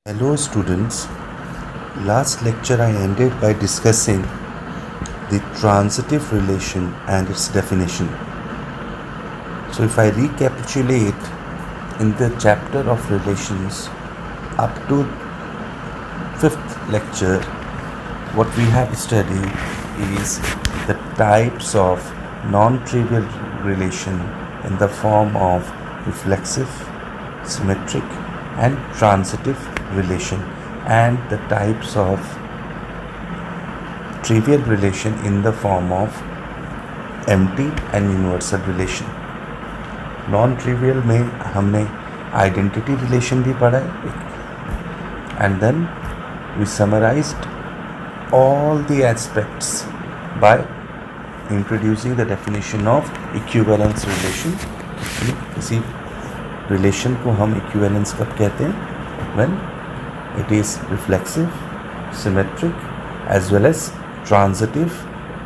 Hello students, last lecture I ended by discussing the transitive relation and its definition. So if I recapitulate in the chapter of relations up to 5th lecture, what we have studied is the types of non-trivial relation in the form of reflexive, symmetric and transitive relation, and the types of trivial relation in the form of empty and universal relation. Non trivial में हमने identity relation भी पढ़ा है, and then we summarised all the aspects by introducing the definition of equivalence relation. किसी relation को हम equivalence कब कहते हैं? When it is reflexive, symmetric as well as transitive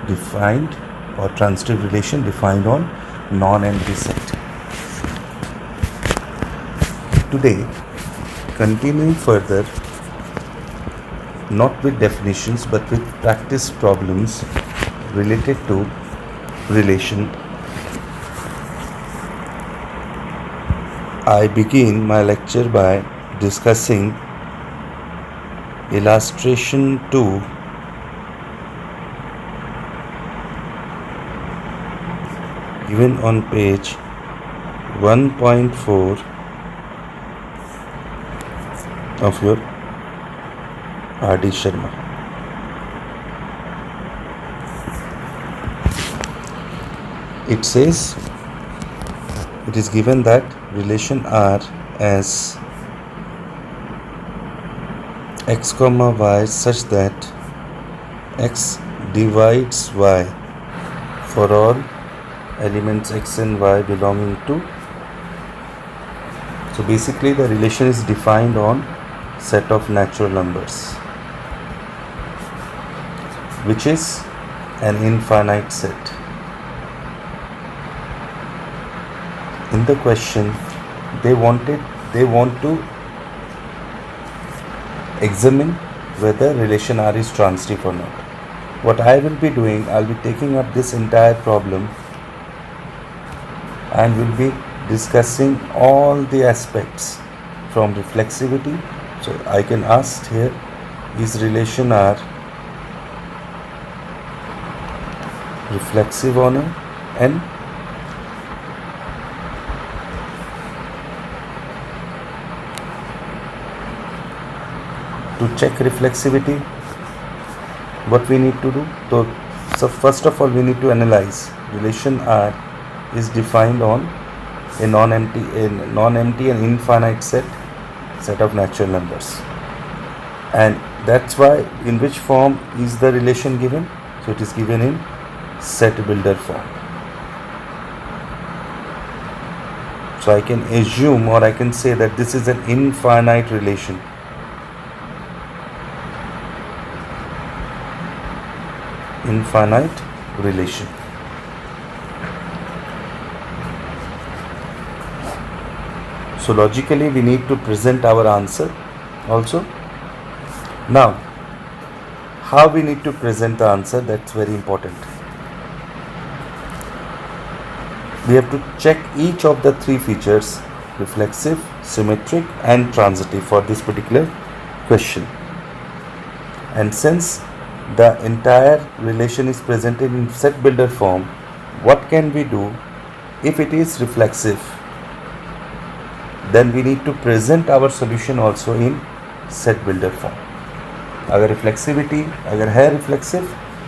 defined or transitive relation defined on non-empty set. Today, continuing further, not with definitions but with practice problems related to relation, I begin my lecture by discussing illustration 2 given on page 1.4 of your R.D. Sharma. It says, it is given that relation R as x comma y such that x divides y for all elements x and y belonging to. So basically the relation is defined on set of natural numbers, which is an infinite set. In the question, they want to examine whether relation R is transitive or not. What I will be doing, I'll be taking up this entire problem and will be discussing all the aspects from reflexivity. So I can ask here, is relation R reflexive on N? To check reflexivity, what we need to do? So first of all, we need to analyze relation R is defined on a non-empty and infinite set of natural numbers, and that's why in which form is the relation given? So it is given in set builder form. So I can assume, or I can say that this is an infinite relation. Infinite relation. So logically we need to present our answer also. Now, how we need to present the answer, that's very important. We have to check each of the three features: reflexive, symmetric and transitive for this particular question. And since the entire relation is presented in set builder form, what can we do? If it is reflexive, then we need to present our solution also in set builder form. अगर reflexivity अगर है reflexive,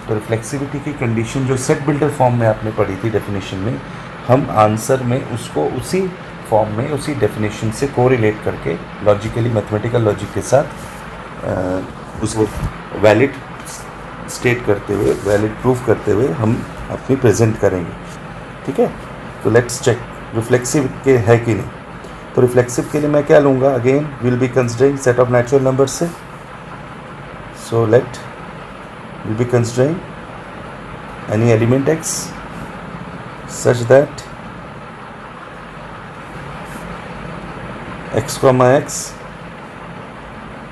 तो reflexivity की condition जो set builder form में आपने पढ़ी थी डेफिनेशन में, हम आंसर में उसको उसी फॉर्म में उसी डेफिनेशन से कोरिलेट करके लॉजिकली मैथमेटिकल लॉजिक के साथ उसको वैलिड स्टेट करते हुए, वैलिड प्रूफ करते हुए हम अपनी प्रेजेंट करेंगे. ठीक है, तो लेट्स चेक रिफ्लेक्सिव के है कि नहीं. तो रिफ्लेक्सिव के लिए मैं क्या लूँगा? Again will be considering set of natural numbers से. So let will be considering any element x such that x comma x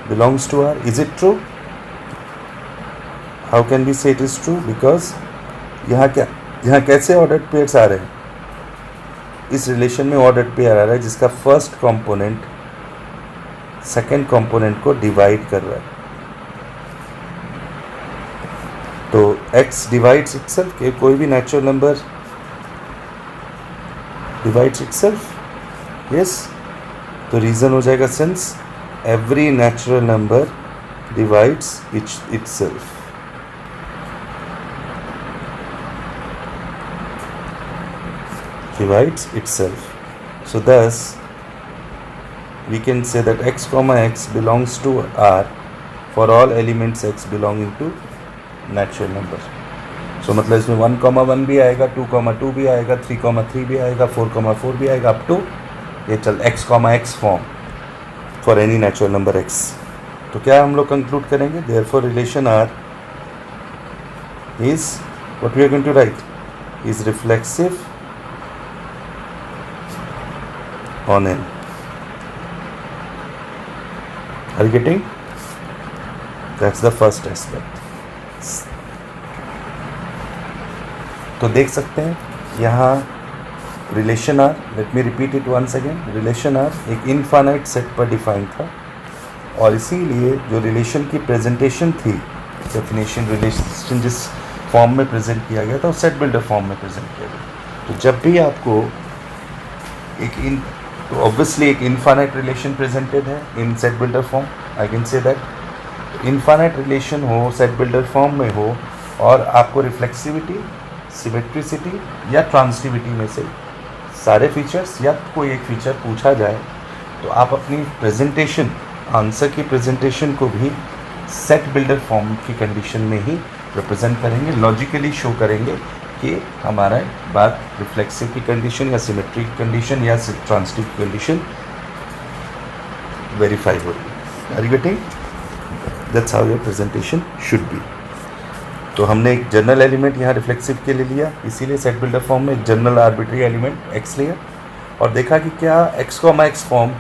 belongs to R. Is it true? How can we say it is true? Because यहाँ कैसे ordered pairs आ रहे हैं? इस relation में ordered pair आ रहा है जिसका first component second component को डिवाइड कर रहा है. तो x डिवाइड्स इटसेल्फ, कि कोई भी natural number divides itself. Yes, तो रीज़न हो जाएगा since every natural number divides itself. Divides itself. So thus we can say that x comma x belongs to R for all elements x belonging to natural number. So मतलब इसमें 1 comma 1 भी आएगा, 2 comma 2 भी आएगा, 3 comma 3 भी आएगा, 4 comma 4 भी आएगा, up to ये चल x comma x form for any natural number x. तो क्या हम लोग कंक्लूड करेंगे? Therefore relation R is what we are going to write is reflexive on n. Are you getting? That's the first aspect. तो देख सकते हैं यहाँ relation R, let me repeat it once again. Relation R एक infinite set पर define था और इसीलिए जो रिलेशन की प्रेजेंटेशन थी, डेफिनेशन रिलेशन जिस फॉर्म में प्रेजेंट किया गया था वो सेट बिल्डर फॉर्म में प्रेजेंट किया गया. तो जब भी आपको तो ऑब्वियसली एक इनफाइनाइट रिलेशन प्रेजेंटेड है इन set builder form. I can say that infinite relation हो, सेट बिल्डर फॉर्म में हो और आपको रिफ्लेक्सिविटी, सिमेट्रिसिटी या ट्रांसिटिविटी में से सारे फीचर्स या कोई एक फीचर पूछा जाए तो आप अपनी प्रेजेंटेशन, आंसर की प्रेजेंटेशन को भी सेट बिल्डर फॉर्म की कंडीशन में ही रिप्रेजेंट करेंगे, लॉजिकली शो करेंगे कि हमारा बात रिफ्लेक्सिव की कंडीशन या सिमेट्रिक कंडीशन या ट्रांसिटिव कंडीशन वेरीफाई हो रही है. Are you getting? That's how your presentation should be. तो हमने एक जनरल एलिमेंट यहाँ रिफ्लेक्सिव के लिए लिया, इसीलिए सेट बिल्डर फॉर्म में एक जनरल आर्बिट्री एलिमेंट x लिया और देखा कि क्या x comma x form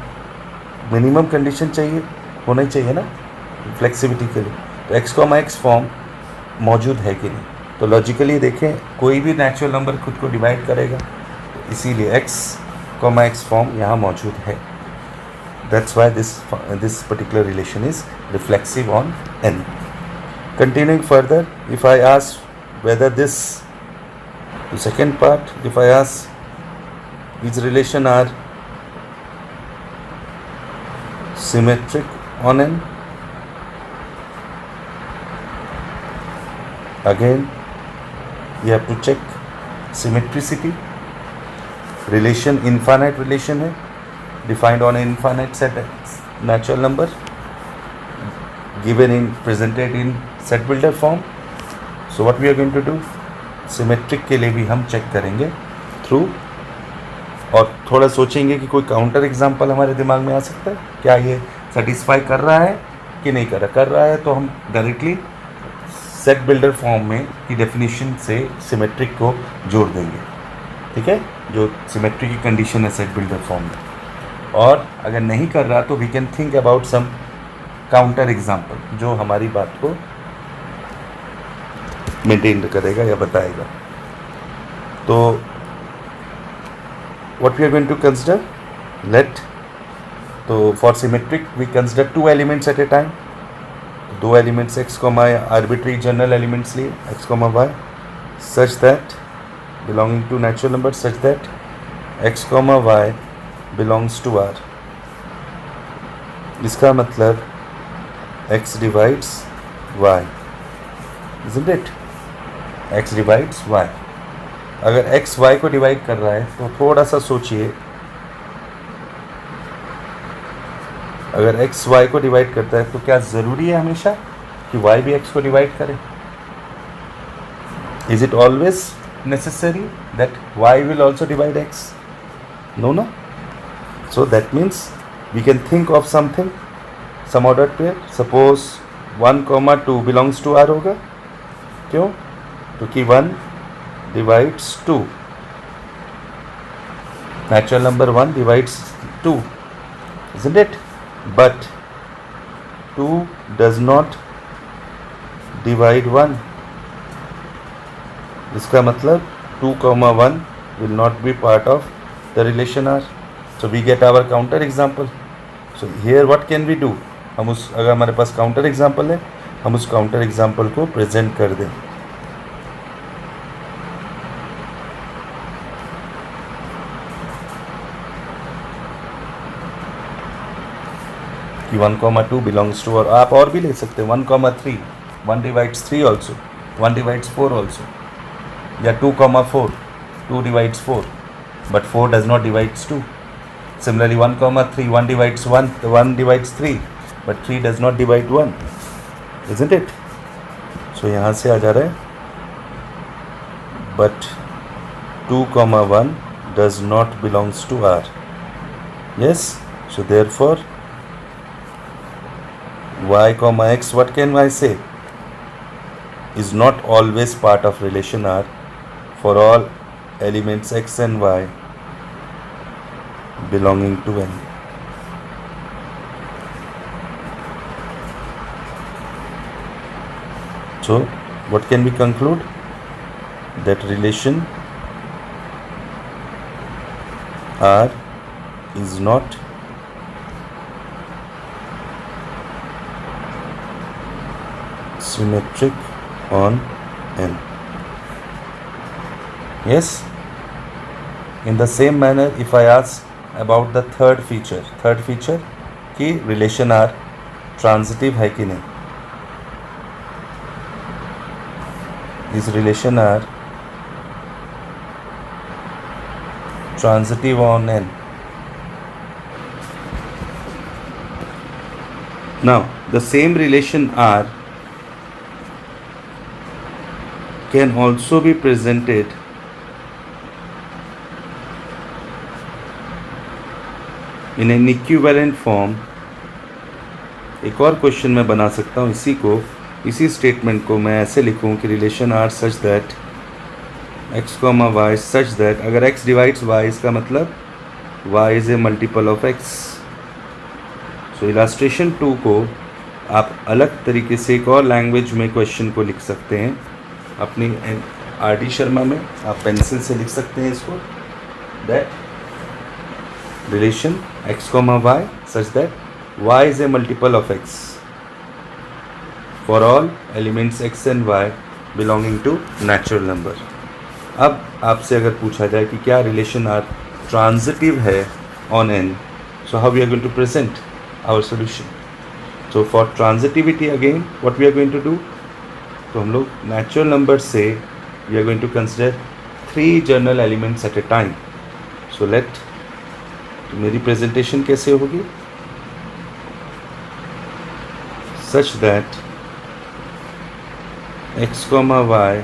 minimum condition चाहिए, होना ही चाहिए ना रिफ्लेक्सिविटी के लिए. तो x कॉमा x फॉर्म मौजूद है कि नहीं. तो लॉजिकली देखें कोई भी नेचुरल नंबर खुद को डिवाइड करेगा, तो इसीलिए x कॉमा x फॉर्म यहाँ मौजूद है. That's why this particular relation is reflexive on n. Continuing further, if I ask whether the second part, if I ask these relation are symmetric on n, again we have to check symmetricity. Relation infinite relation है, defined on an infinite set natural number, given in presented in set builder form. So what we are going to do, symmetric के लिए भी हम check करेंगे through, और थोड़ा सोचेंगे कि कोई काउंटर एग्जांपल हमारे दिमाग में आ सकता है, क्या ये सेटिस्फाई कर रहा है कि नहीं कर रहा है तो हम डायरेक्टली सेट बिल्डर फॉर्म में की डेफिनेशन से सिमेट्रिक को जोड़ देंगे. ठीक है, जो सिमेट्रिक की कंडीशन है सेट बिल्डर फॉर्म में. और अगर नहीं कर रहा तो we can think about some counter example जो हमारी बात को मेंटेन करेगा या बताएगा. तो what we are going to consider, let, तो for symmetric we consider 2 elements at a time. 2 elements x comma arbitrary general elements लिए x comma y such that belonging to natural number such that x comma y belongs to r. इसका मतलब x divides y, isn't it? x divides y. अगर x y को divide कर रहा है तो थोड़ा सा सोचिए, अगर x y को डिवाइड करता है तो क्या ज़रूरी है हमेशा कि y भी x को डिवाइड करे? Is it always necessary that y will also divide x? No, no. So that means we can think of something, some ordered pair. Suppose 1, 2 belongs to R होगा. क्यों? क्योंकि 1 divides 2. Natural number 1 divides 2, isn't it? But 2 does not divide 1. इसका मतलब 2, 1 will not be part of the relation R. So we get our counter example. So here what can we do? हम उस अगर हमारे पास counter example है, हम उस counter example को प्रेजेंट कर दें. कि 1, 2 बिलोंग्स टू, और आप और भी ले सकते हैं 1, 3, 1 divides 3 ऑल्सो, 1 divides 4 ऑल्सो, या 2, 4, 2 divides 4, but 4 does not divides 2. Similarly 1, 3, 1 divides 1, 1 divides 3, but 3 does not divide 1, isn't it? So यहाँ से आ जा रहा है but 2, 1 does not belongs to R. Yes, so therefore y, x, what can I say, is not always part of relation R for all elements x and y belonging to N. So what can we conclude? That relation R is not symmetric on N. Yes. In the same manner, if I ask about the third feature कि relation R transitive है कि नहीं, is relation R transitive on N? Now the same relation R can also be presented in an equivalent form. एक और question मैं बना सकता हूँ इसी स्टेटमेंट को मैं ऐसे लिखूँ कि relation R such that x, y such that अगर x डिवाइड्स y इसका मतलब y is a multiple of x. So illustration 2 को आप अलग तरीके से एक और लैंग्वेज में क्वेश्चन को लिख सकते हैं. अपनी आर.डी. शर्मा में आप पेंसिल से लिख सकते हैं इसको, that relation x, y such that y is a multiple of x for all elements x and y belonging to natural number. अब आपसे अगर पूछा जाए कि क्या रिलेशन आर ट्रांजिटिव है on n, so how we are going to present our solution? So for transitivity again what we are going to do? तो हम लोग नेचुरल नंबर से we are going to consider 3 general elements at a time. So let, तो मेरी presentation कैसे होगी? Such that x, y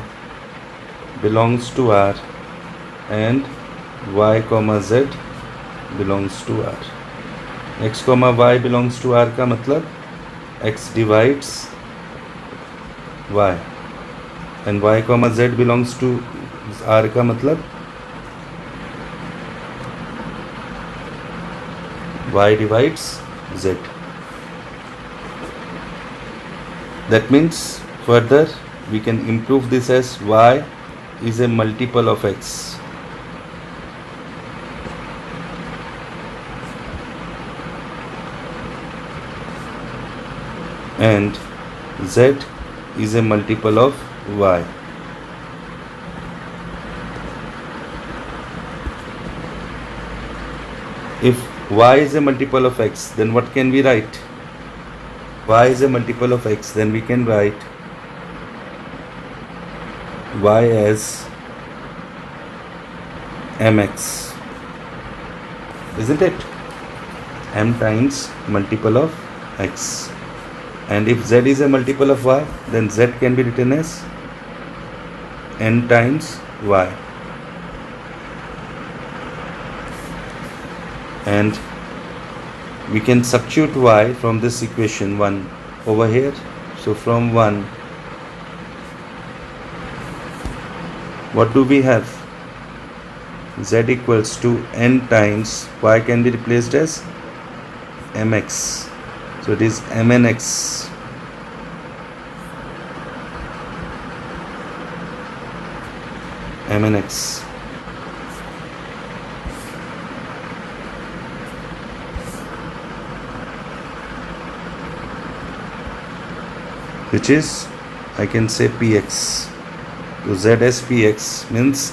belongs to R and y, z belongs to R. x, y belongs to R का मतलब x divides y and y, z belongs to R का मतलब y divides z. That means further we can improve this as y is a multiple of x. And z is a multiple of y. If y is a multiple of x, then what can we write? Y is a multiple of x, then we can write y as mx, isn't it? M times multiple of x. And if z is a multiple of y, then z can be written as n times y. And we can substitute y from this equation 1 over here. So from 1, what do we have? Z equals to n times y can be replaced as mx. So it is mnx which is, I can say, px. So z as px means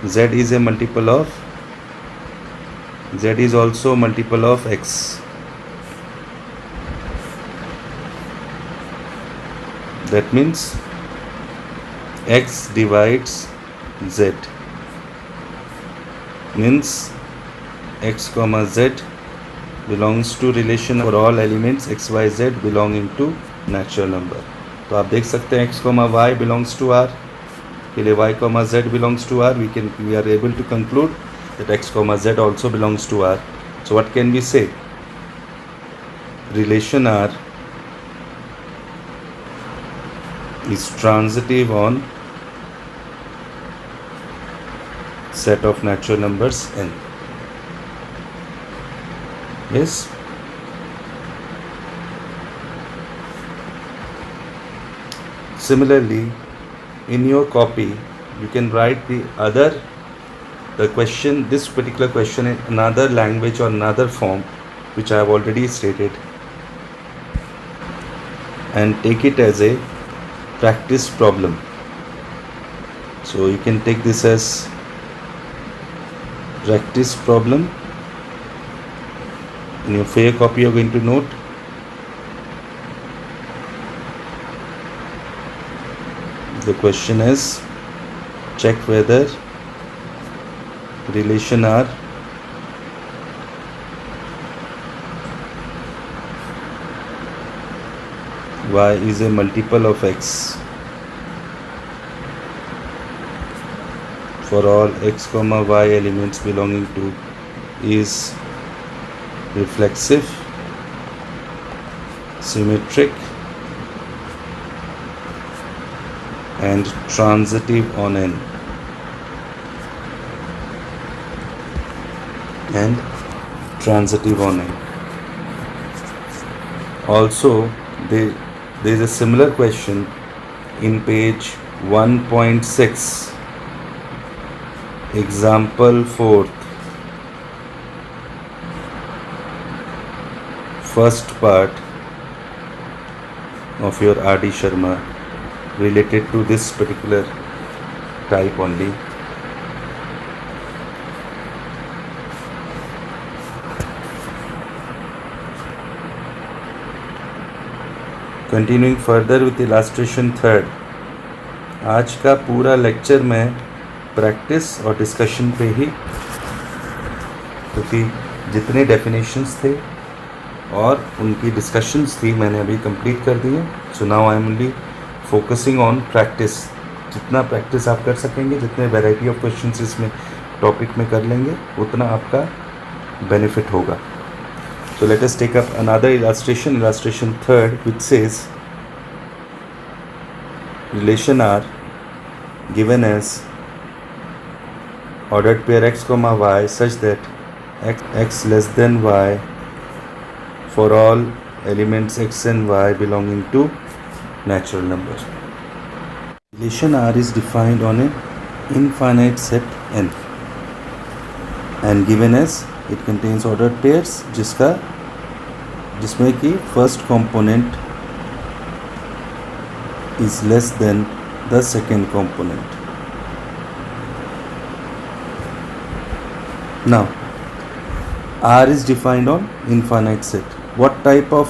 z is a multiple of, z is also multiple of x. That means x divides z, means x comma z belongs to relation for all elements x y z belonging to natural number. तो आप देख सकते हैं x comma y belongs to r, के लिए y comma z belongs to r, we are able to conclude that x comma z also belongs to r. So what can we say? Relation r is transitive on set of natural numbers n. Yes. Similarly, in your copy you can write the question, this particular question in another language or another form which I have already stated, and take it as a practice problem. So you can take this as practice problem. In your fair copy you're going to note the question is, check whether relation R y is a multiple of x for all x comma y elements belonging to is reflexive, symmetric and transitive on n. Also, there is a similar question in page 1.6, example 4th, first part of your R.D. Sharma, related to this particular type only. Continuing further with illustration third. आज का पूरा lecture में practice और discussion पे ही, क्योंकि जितने definitions थे और उनकी डिस्कशंस थी मैंने अभी कंप्लीट कर दी है. So now I am only focusing on practice. जितना प्रैक्टिस आप कर सकेंगे, जितने वैरायटी ऑफ क्वेश्चंस इसमें टॉपिक में कर लेंगे, उतना आपका बेनिफिट होगा. So let us take up another illustration third, which says relation R given as ordered pair x comma y such that x less than y for all elements x and y belonging to natural numbers. Relation R is defined on an infinite set n and given as it contains ordered pairs जिसमें कि first component is less than the second component. Now R is defined on infinite set. What type of,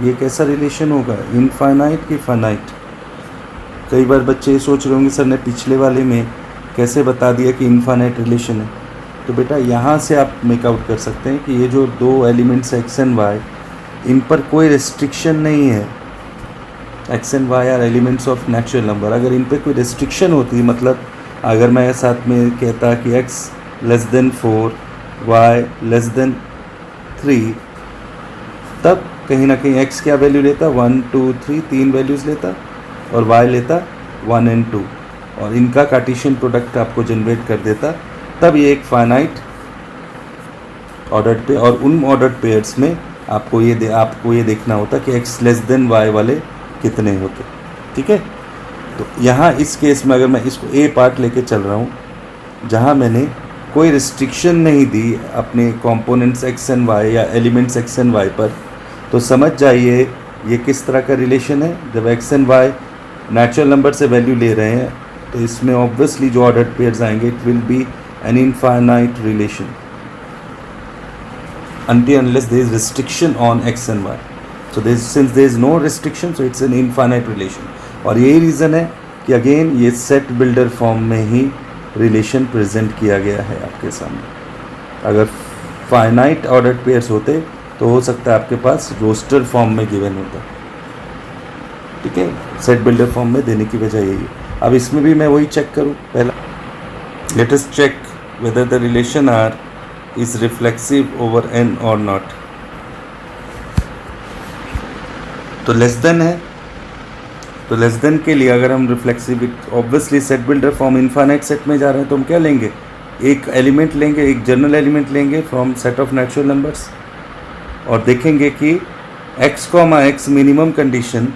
ये कैसा relation होगा, infinite कि finite? कई बार बच्चे ये सोच रहे होंगे सर ने पिछले वाले में कैसे बता दिया कि इनफाइनाइट रिलेशन है. तो बेटा यहाँ से आप मेकआउट कर सकते हैं कि ये जो दो एलिमेंट्स एक्स एंड वाई, इन पर कोई रेस्ट्रिक्शन नहीं है. X and y are elements of natural number. अगर इन पे कोई रेस्ट्रिक्शन होती, मतलब अगर मैं साथ में कहता कि x less than 4, y less than 3, तब कहीं ना कहीं एक्स क्या वैल्यू लेता, 1 2 3 3 वैल्यूज़ लेता और वाई लेता 1 and 2, और इनका कार्टेशियन प्रोडक्ट आपको जनरेट कर देता. तब ये एक फाइनाइट ऑर्डर्ड पेयर, और उन ऑर्डर्ड पेयर्स में आपको ये देखना होता कि x लेस देन y वाले कितने होते, ठीक है। तो यहाँ इस केस में अगर मैं इसको ए पार्ट लेके चल रहा हूँ, जहाँ मैंने कोई रिस्ट्रिक्शन नहीं दी अपने कंपोनेंट्स x एंड y या एलिमेंट्स x एंड y पर, तो समझ जाइए ये किस तरह का रिलेशन है। जब x and y natural number से वैल्यू ले रहे हैं तो इसमें ऑब्वियसली जो ऑर्डर्ड पेयर्स आएंगे it will be N infinite relation until unless there is restriction on x and y. So since there is no restriction, so it's an infinite relation. और यही रीज़न है कि अगेन ये set builder form में ही relation present किया गया है आपके सामने। अगर फाइनाइट ऑर्डर्ड पेयर्स होते तो हो सकता है आपके पास रोस्टर फॉर्म में गिवन होता, ठीक है। सेट बिल्डर फॉर्म में देने की वजह यही है। अब इसमें भी मैं वही चेक करूँ। पहला let us check whether the relation R is reflexive over n or not। तो लेस देन है, तो लेस देन के लिए अगर हम reflexivity obviously set builder form infinite set में जा रहे हैं तो हम क्या लेंगे, एक एलिमेंट लेंगे, एक जनरल एलिमेंट लेंगे from set of natural numbers और देखेंगे कि x, x minimum condition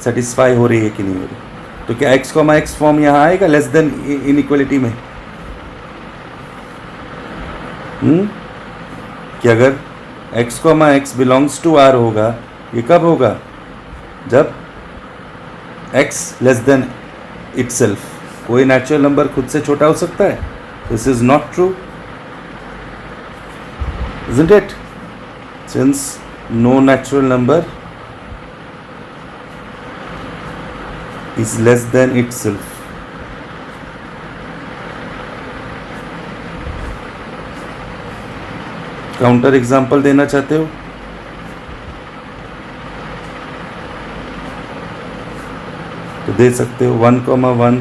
satisfy हो रही है कि नहीं हो रही। तो क्या x, x फॉर्म यहाँ आएगा लेस देन इनइक्वालिटी में? कि अगर x, x belongs to r होगा, ये कब होगा? जब x लेस देन इटसेल्फ। कोई नेचुरल नंबर खुद से छोटा हो सकता है? This is not true, isn't it? Since no natural number is less than itself. Counter example देना चाहते हो? तो दे सकते हो। 1, 1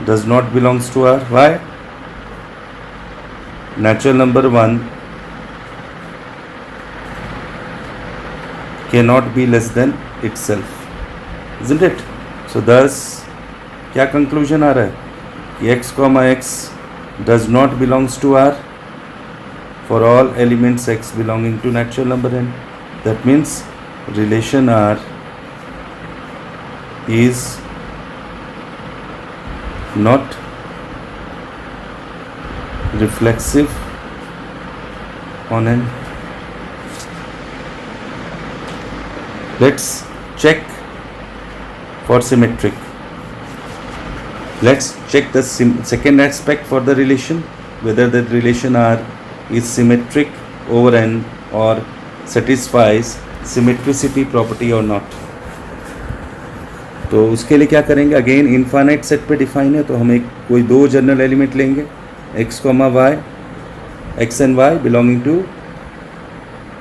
does not belongs to R. Why? Natural number 1 cannot be less than itself, isn't it? So thus क्या conclusion आ रहा है कि x, x does not belongs to R for all elements x belonging to natural number n. That means relation R is not reflexive on n. Let's check for symmetric. Let's check the second aspect for the relation, whether the relation R is symmetric over n or satisfies symmetricity property or not. तो उसके लिए क्या करेंगे? Again infinite set पे define है तो हम एक कोई दो जनरल एलिमेंट लेंगे, x, y, x and y belonging to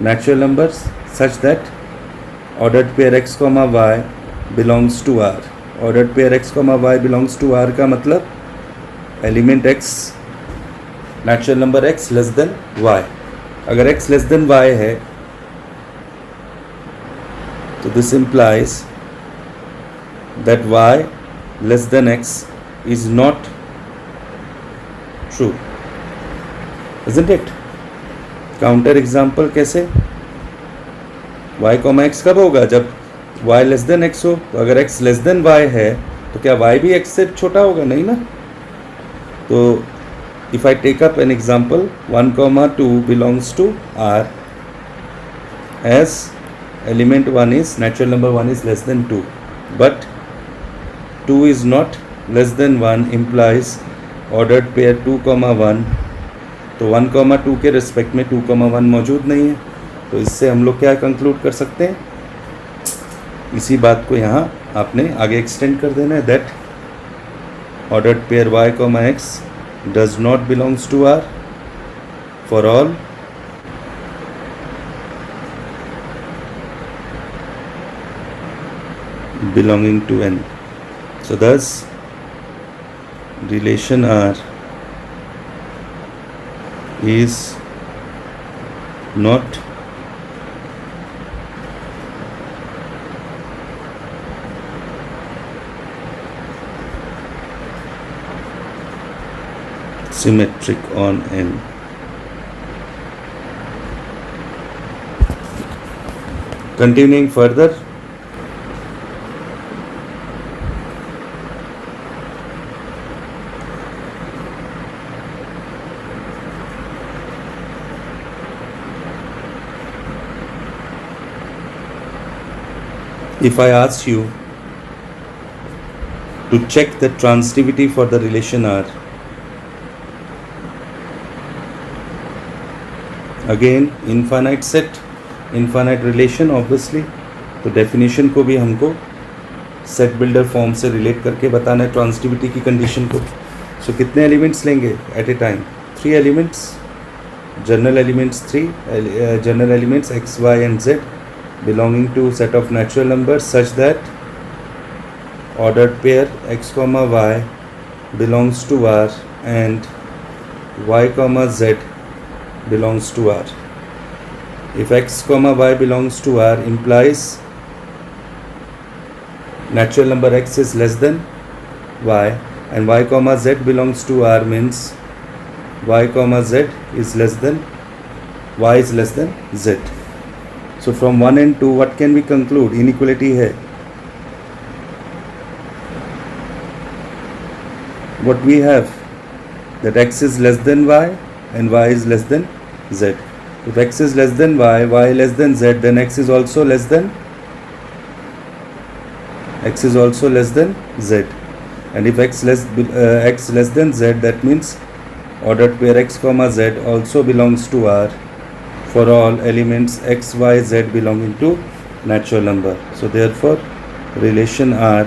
natural numbers such that ordered pair x, y belongs to R. Ordered pair x, y belongs to R का मतलब element x natural number x less then y। अगर x less then y है तो this implies that y less than x is not true, isn't it? Counter example कैसे? y, x कब होगा? जब y less then x हो। तो अगर x लेस देन y है तो क्या y भी x से छोटा होगा? नहीं ना। तो if I take up an example, 1, 2 belongs to R as element 1 is natural number 1 is less than 2, but 2 is not less than 1 implies ordered pair 2, 1। तो 1, 2 के रिस्पेक्ट में 2, 1 मौजूद नहीं है। तो इससे हम लोग क्या कंक्लूड कर सकते हैं? इसी बात को यहाँ आपने आगे एक्सटेंड कर देना है, that ordered pair y, x does not belongs to R for all belonging to n. So thus relation R is not symmetric on n. Continuing further, if I ask you to check the transitivity for the relation R, again infinite set, infinite relation obviously, तो definition को भी हमको set builder form से relate करके बताना है transitivity की condition को. सो कितने एलिमेंट्स लेंगे at a time? 3 elements, general elements 3, general elements x, y and z belonging to set of natural numbers such that ordered pair x comma y belongs to R and y comma z belongs to R. If x comma y belongs to R implies natural number x is less than y, and y comma z belongs to R means y comma z is less than y is less than z. So from 1 and 2 what can we conclude? Inequality है. What we have, that x is less than y and y is less than z. If x is less than y, y less than z, then x is also less than z. And if x less than z, that means ordered pair x comma z also belongs to R for all elements x, y, z belonging to natural number. So therefore relation R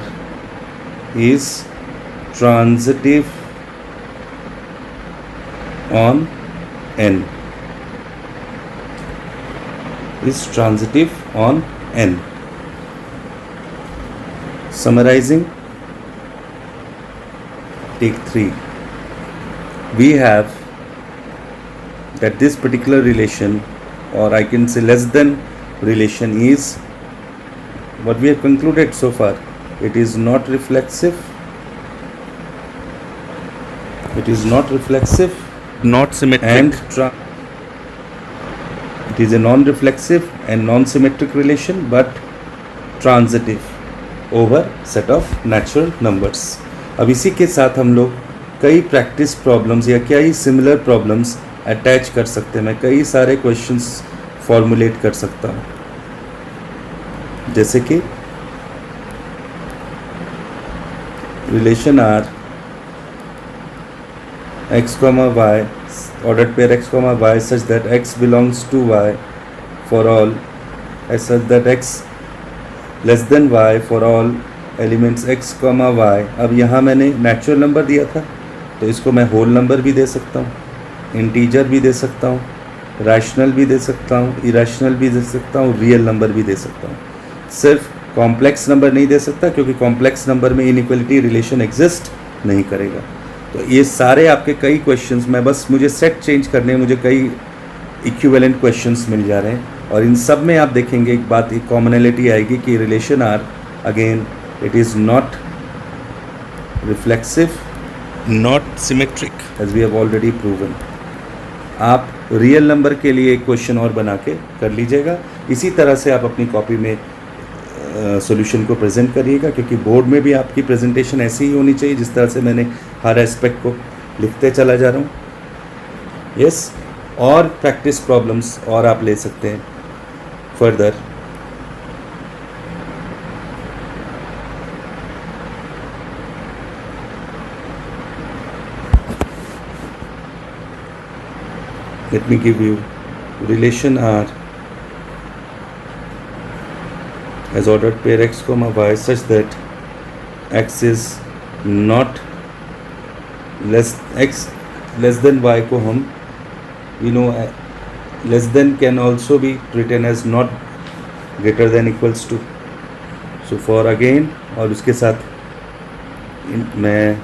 is transitive on n. Summarizing, take 3. We have that this particular relation, or I can say less than relation, is what we have concluded so far. It is not reflexive, not symmetric, and it is a non-reflexive and non-symmetric relation, but transitive over set of natural numbers. अब इसी के साथ हम लोग कई practice problems या कई similar problems attach कर सकते हैं. मैं कई सारे क्वेश्चंस फॉर्मुलेट कर सकता हूँ, जैसे कि relation R x, y, ordered pair x, y such that x belongs to y for all, such that x less than y for all elements x, y. अब यहाँ मैंने नेचुरल नंबर दिया था, तो इसको मैं होल नंबर भी दे सकता हूँ, इंटीजर भी दे सकता हूँ, रैशनल भी दे सकता हूँ, इरेशनल भी दे सकता हूँ, रियल नंबर भी दे सकता हूँ. सिर्फ कॉम्प्लेक्स नंबर नहीं दे सकता, क्योंकि कॉम्प्लेक्स नंबर में इनइक्वलिटी रिलेशन एग्जिस्ट नहीं करेगा. तो ये सारे आपके कई क्वेश्चंस, मुझे सेट चेंज करने हैं, मुझे कई इक्विवेलेंट क्वेश्चंस मिल जा रहे हैं, और इन सब में आप देखेंगे एक बात, एक कॉमनैलिटी आएगी कि relation R, again it is not reflexive, not symmetric, as we have already proven. आप रियल नंबर के लिए एक क्वेश्चन और बना के कर लीजिएगा. इसी तरह से आप अपनी कॉपी में सॉल्यूशन को प्रेजेंट करिएगा, क्योंकि बोर्ड में भी आपकी प्रेजेंटेशन ऐसी ही होनी चाहिए जिस तरह से मैंने हर एस्पेक्ट को लिखते चला जा रहा हूँ. यस, और प्रैक्टिस प्रॉब्लम्स और आप ले सकते हैं further. Let me give you relation R as ordered pair x, y such that x is not less than y को हम less than can also be written as not greater than equals to. So for again, और उसके साथ मैं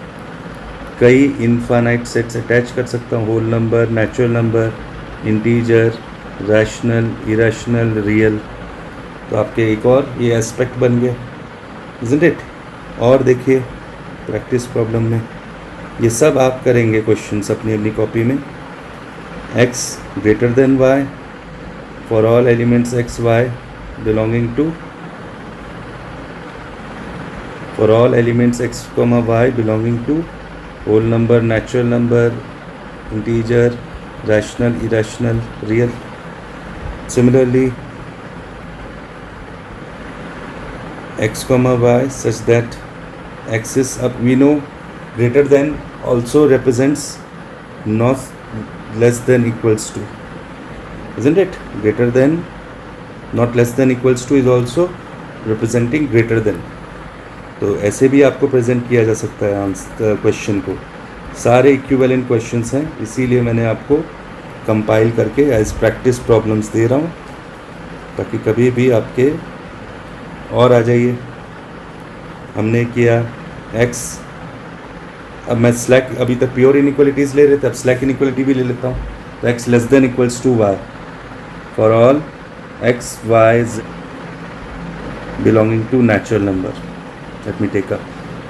कई infinite sets attach कर सकता हूँ, whole number, natural number, integer, rational, irrational, real. तो आपके एक और ये एस्पेक्ट बन गया, इज़न्ट इट. और देखिए प्रैक्टिस प्रॉब्लम में ये सब आप करेंगे क्वेश्चंस अपनी कॉपी में. x greater than y for all elements x, y belonging to, for all elements x comma y belonging to whole number, natural number, integer, rational, irrational, real. Similarly, x comma y such that x is up, we know greater than also represents not less than equals to, isn't it? Greater than, not less than equals to is also representing greater than. तो ऐसे भी आपको present किया जा सकता है answer question को. सारे इक्विवेलेंट क्वेश्चंस हैं, इसीलिए मैंने आपको कंपाइल करके एज प्रैक्टिस प्रॉब्लम्स दे रहा हूँ ताकि कभी भी आपके और आ जाइए. हमने किया x, अब मैं स्लैक, अभी तक प्योर इनइक्वालिटीज़ ले रहे थे, अब स्लैक इनइक्वालिटी भी ले लेता हूँ. तो x less than equals to y for all x y belonging to natural number. Let me take up.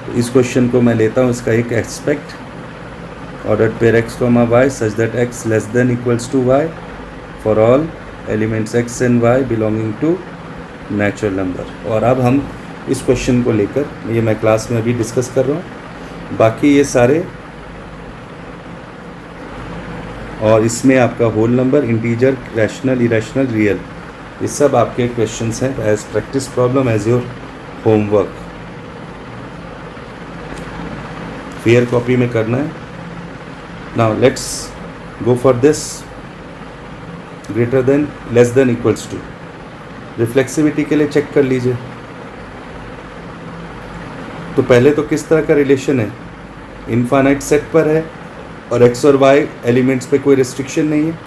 तो इस क्वेश्चन को मैं लेता हूँ, इसका एक aspect, ordered pair x comma y such that x less than equals to y for all elements x and y belonging to natural number. और अब हम इस क्वेश्चन को लेकर, ये मैं क्लास में अभी डिस्कस कर रहा हूँ, बाकी ये सारे, और इसमें आपका whole number, integer, rational, irrational, real, ये सब आपके क्वेश्चंस हैं as practice problem, as your homework. Fair copy में करना है. Now let's go for this. Greater than, less than, equals to. Reflexivity के लिए चेक कर लीजिए. तो पहले तो किस तरह का रिलेशन है, इनफाइनाइट सेट पर है और x और y एलिमेंट्स पे कोई रिस्ट्रिक्शन नहीं है,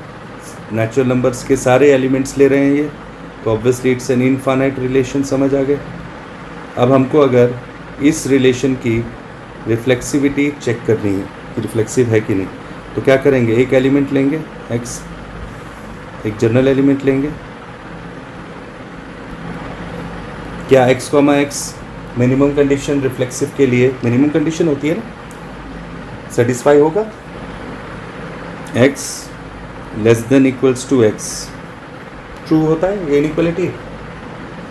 नेचुरल नंबर्स के सारे एलिमेंट्स ले रहे हैं ये, तो obviously it's an infinite relation. समझ आ गए. अब हमको अगर इस रिलेशन की रिफ्लेक्सिविटी चेक करनी है कि रिफ्लेक्सिव है कि नहीं, तो क्या करेंगे, एक एलिमेंट लेंगे x, एक जनरल एलिमेंट लेंगे. क्या x comma x minimum condition reflexive के लिए मिनिमम कंडीशन होती है ना, सेटिस्फाई होगा. x less than equals to x true होता है, ये इनइक्वालिटी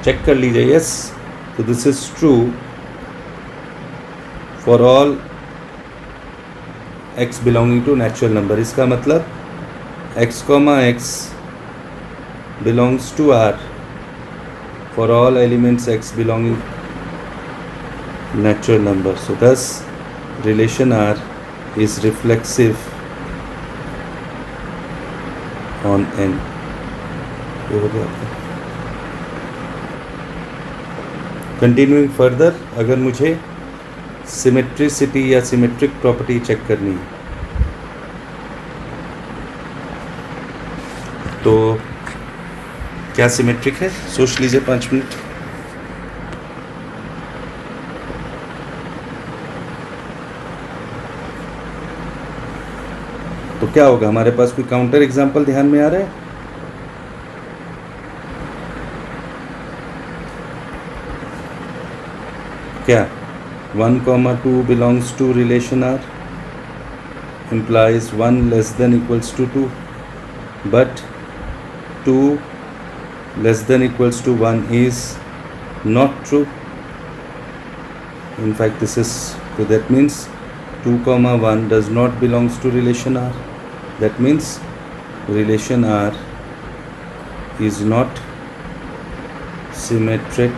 चेक कर लीजिए. यस, तो this is true for all x belonging to natural number. इसका मतलब x comma x belongs to R for all elements x belonging natural number. So thus relation R is reflexive on n. ये हो गया. Continuing further, अगर मुझे symmetricity या symmetric property check करनी है तो क्या सिमेट्रिक है, सोच लीजिए 5 मिनट. तो क्या होगा, हमारे पास कोई काउंटर एग्जांपल ध्यान में आ रहा है. क्या 1, 2 belongs to relation R implies 1 less than equals to 2, but 2 less than equals to 1 is not true. In fact, this is, so that means 2, 1 does not belongs to relation R. That means relation R is not symmetric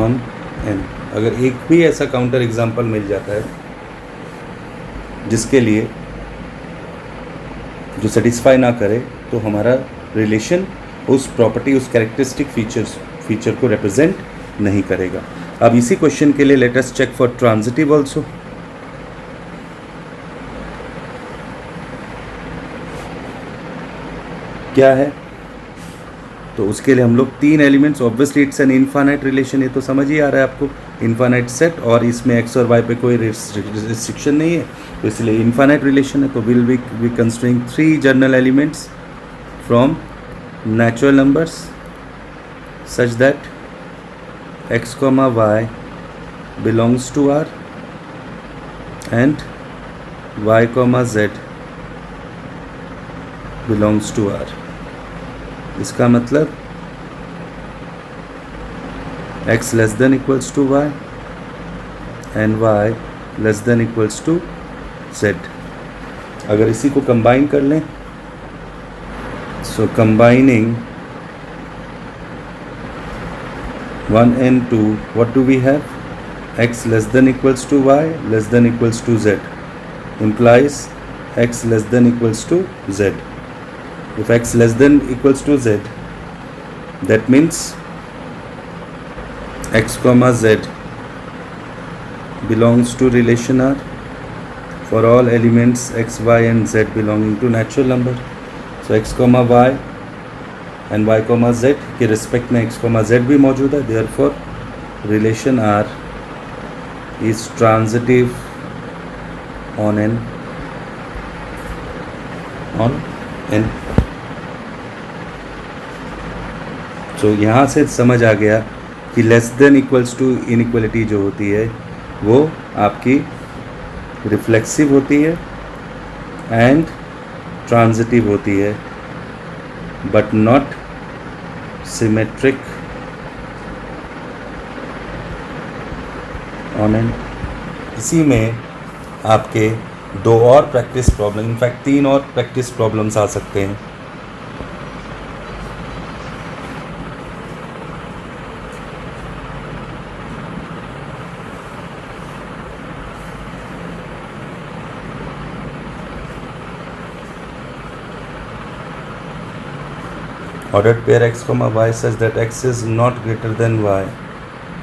on n. अगर एक भी ऐसा counter example मिल जाता है जिसके लिए जो satisfy ना करे, तो हमारा रिलेशन उस प्रॉपर्टी, उस कैरेक्टरिस्टिक फीचर को रिप्रेजेंट नहीं करेगा. अब इसी क्वेश्चन के लिए let us check for transitive also. क्या है, तो उसके लिए हम लोग 3 elements, obviously it's an infinite relation, ये तो समझ ही आ रहा है आपको, इनफाइनाइट सेट, और इसमें x और y पे कोई रिस्ट्रिक्शन नहीं है, तो इसलिए इनफाइनाइट रिलेशन है. तो will be considering 3 general elements from natural numbers such that x, y belongs to R and y, z belongs to R. इसका मतलब x less than equals to y and y less than equals to z। अगर इसी को combine कर लें, so combining 1 and 2, what do we have? X less than equals to y less than equals to z implies x less than equals to z. If x less than equals to z, that means x comma z belongs to relation R for all elements x, y and z belonging to natural number. So x comma y and y comma z के respect में x comma z भी मौजूद है, therefore relation R is transitive on n। तो यहाँ से समझ आ गया कि less than equals to inequality जो होती है वो आपकी रिफ्लेक्सिव होती है एंड ट्रांजिटिव होती है, but not symmetric on n। इसी में आपके दो और प्रैक्टिस प्रॉब्लम, इनफैक्ट 3 और प्रैक्टिस प्रॉब्लम्स आ सकते हैं। Ordered pair x comma y such that x is not greater than y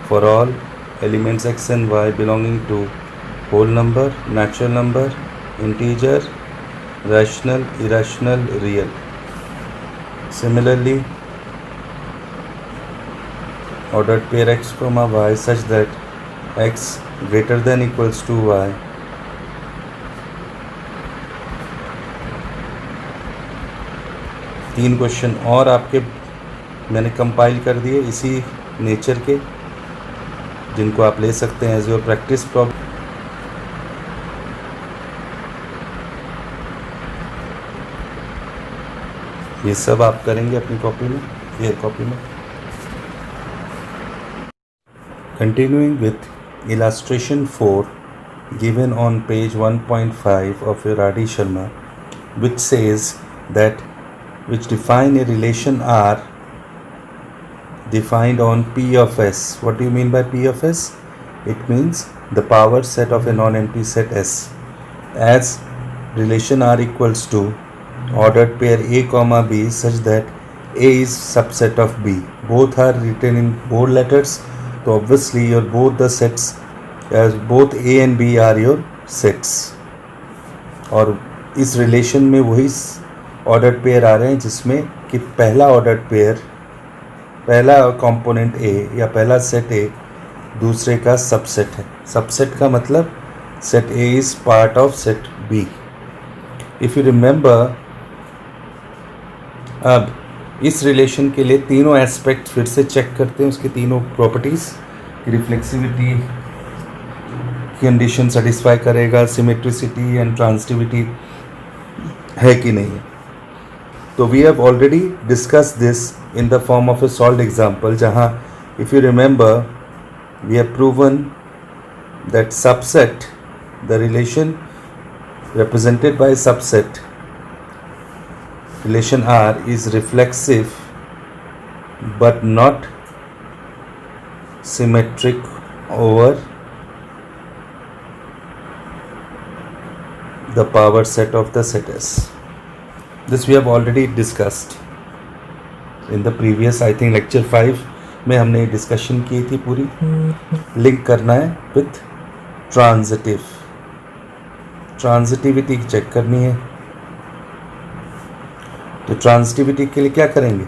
for all elements x and y belonging to whole number, natural number, integer, rational, irrational, real. Similarly, ordered pair x comma y such that x greater than equals to y तीन question और आपके मैंने compile कर दिए इसी nature के, जिनको आप ले सकते हैं एज योर प्रैक्टिस प्रॉब्लम। ये सब आप करेंगे अपनी कॉपी में, ये कॉपी में। Continuing with illustration 4 given on page 1.5 of your R.D. Sharma, which says that which define a relation R defined on P of S. What do you mean by P of S? It means the power set of a non-empty set S, as relation R equals to ordered pair A comma B such that A is subset of B. Both are written in bold letters, so obviously your both the sets as both A and B are your sets। और इस relation में वही ordered pair आ रहे हैं जिसमें कि पहला ordered pair, पहला कंपोनेंट ए या पहला सेट ए दूसरे का सबसेट है। सबसेट का मतलब set A is part of set B. If you remember, अब इस रिलेशन के लिए तीनों एस्पेक्ट फिर से चेक करते हैं, उसकी तीनों प्रॉपर्टीज़। रिफ्लेक्सिविटी कंडीशन सेटिस्फाई करेगा, सिमेट्रिसिटी एंड ट्रांजिटिविटी है कि नहीं। तो we have already discuss this in the form of a solved example, जहाँ if you remember we have proven that subset, the relation represented by subset relation R is reflexive but not symmetric over the power set of the set S. This we have already discussed in the previous, I think lecture 5 में हमने discussion की थी पूरी। Link करना है with transitive, transitivity check करनी है। तो ट्रांजिटिविटी के लिए क्या करेंगे,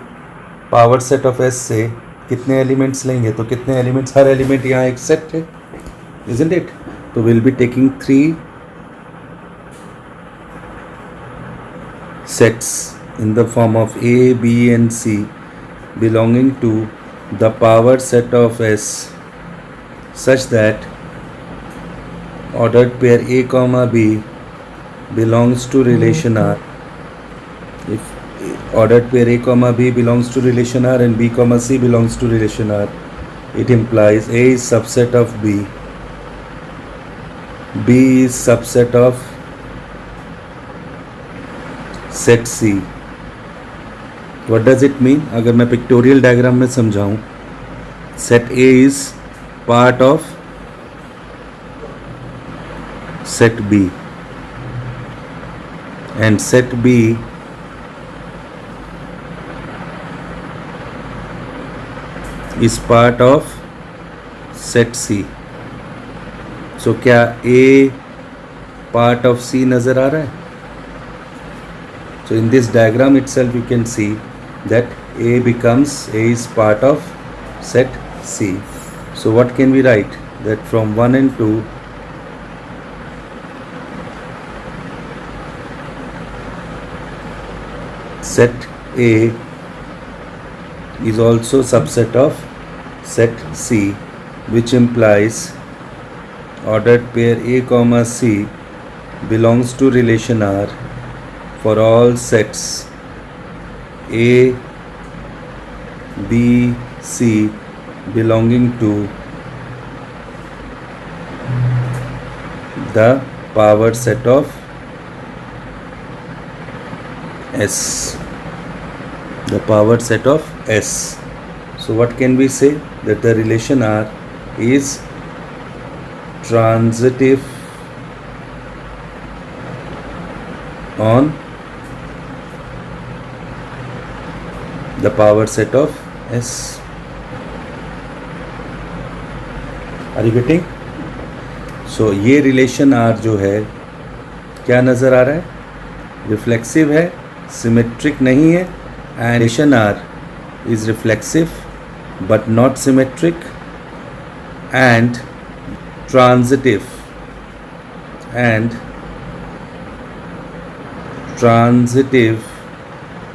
पावर सेट ऑफ एस से कितने एलिमेंट्स लेंगे, तो कितने एलिमेंट्स, हर एलिमेंट यहाँ एक सेट है, इजंट इट। तो will be taking 3 sets in the form of A, B and C belonging to the power set of S such that ordered pair A comma B belongs to relation R. If ordered pair A comma B belongs to relation R and B comma C belongs to relation R, It implies A is subset of B, B is subset of set C. What does it mean? अगर मैं pictorial diagram में समझाऊं, set A is part of set B and set B is part of set C. So क्या A part of C नजर आ रहा है? So in this diagram itself you can see that A is part of set C. So what can we write? That from 1 and 2 set A is also subset of set C, which implies ordered pair A comma C belongs to relation R for all sets A, B, C belonging to the power set of S. The power set of S. So what can we say? That the relation R is transitive on the power set of S. Are you getting? So ये relation R जो है क्या नज़र आ रहा है? Reflexive है, symmetric नहीं है, and relation R is reflexive but not symmetric and transitive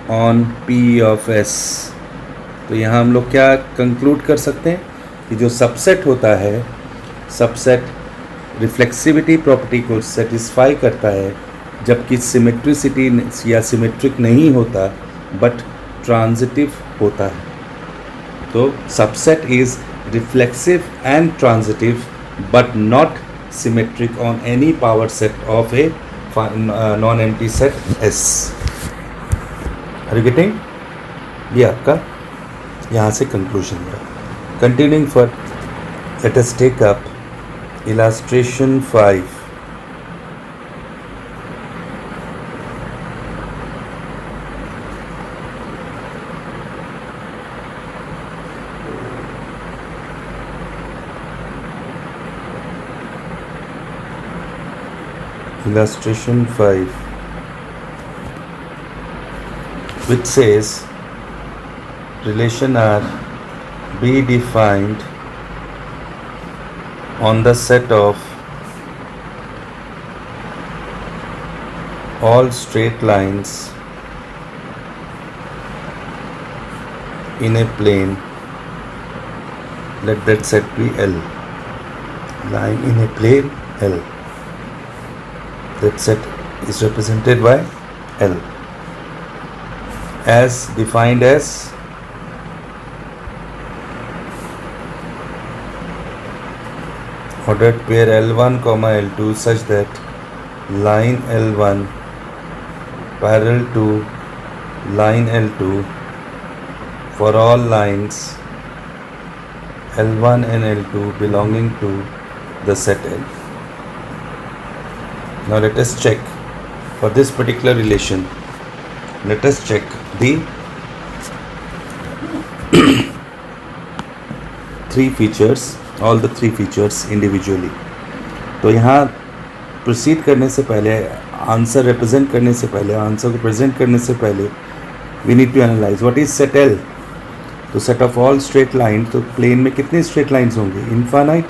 on P of S. तो यहाँ हम लोग क्या कंक्लूड कर सकते हैं कि जो सबसेट होता है, सबसेट रिफ्लेक्सिविटी प्रॉपर्टी को सेटिस्फाई करता है, जबकि सिमेट्रिसिटी या सिमेट्रिक नहीं होता बट ट्रांजिटिव होता है. तो subset is reflexive and transitive but not symmetric on any power set of a non empty set S. Are you getting? ये आपका यहाँ से कंक्लूजन है. Continuing for, let us take up illustration 5. Illustration 5, which says relation R be defined on the set of all straight lines in a plane. Let that set be L. Line in a plane L. That set is represented by L, as defined as ordered pair L1 comma L2 such that line L1 parallel to line L2 for all lines L1 and L2 belonging to the set L. Now let us check for this particular relation. Let us check the three features, all the three features individually. तो यहाँ proceed करने से पहले, answer represent करने से पहले, answer को present करने से पहले we need to analyse what is set L. तो set of all straight line, तो प्लेन में कितने स्ट्रेट लाइन्स होंगे? Infinite.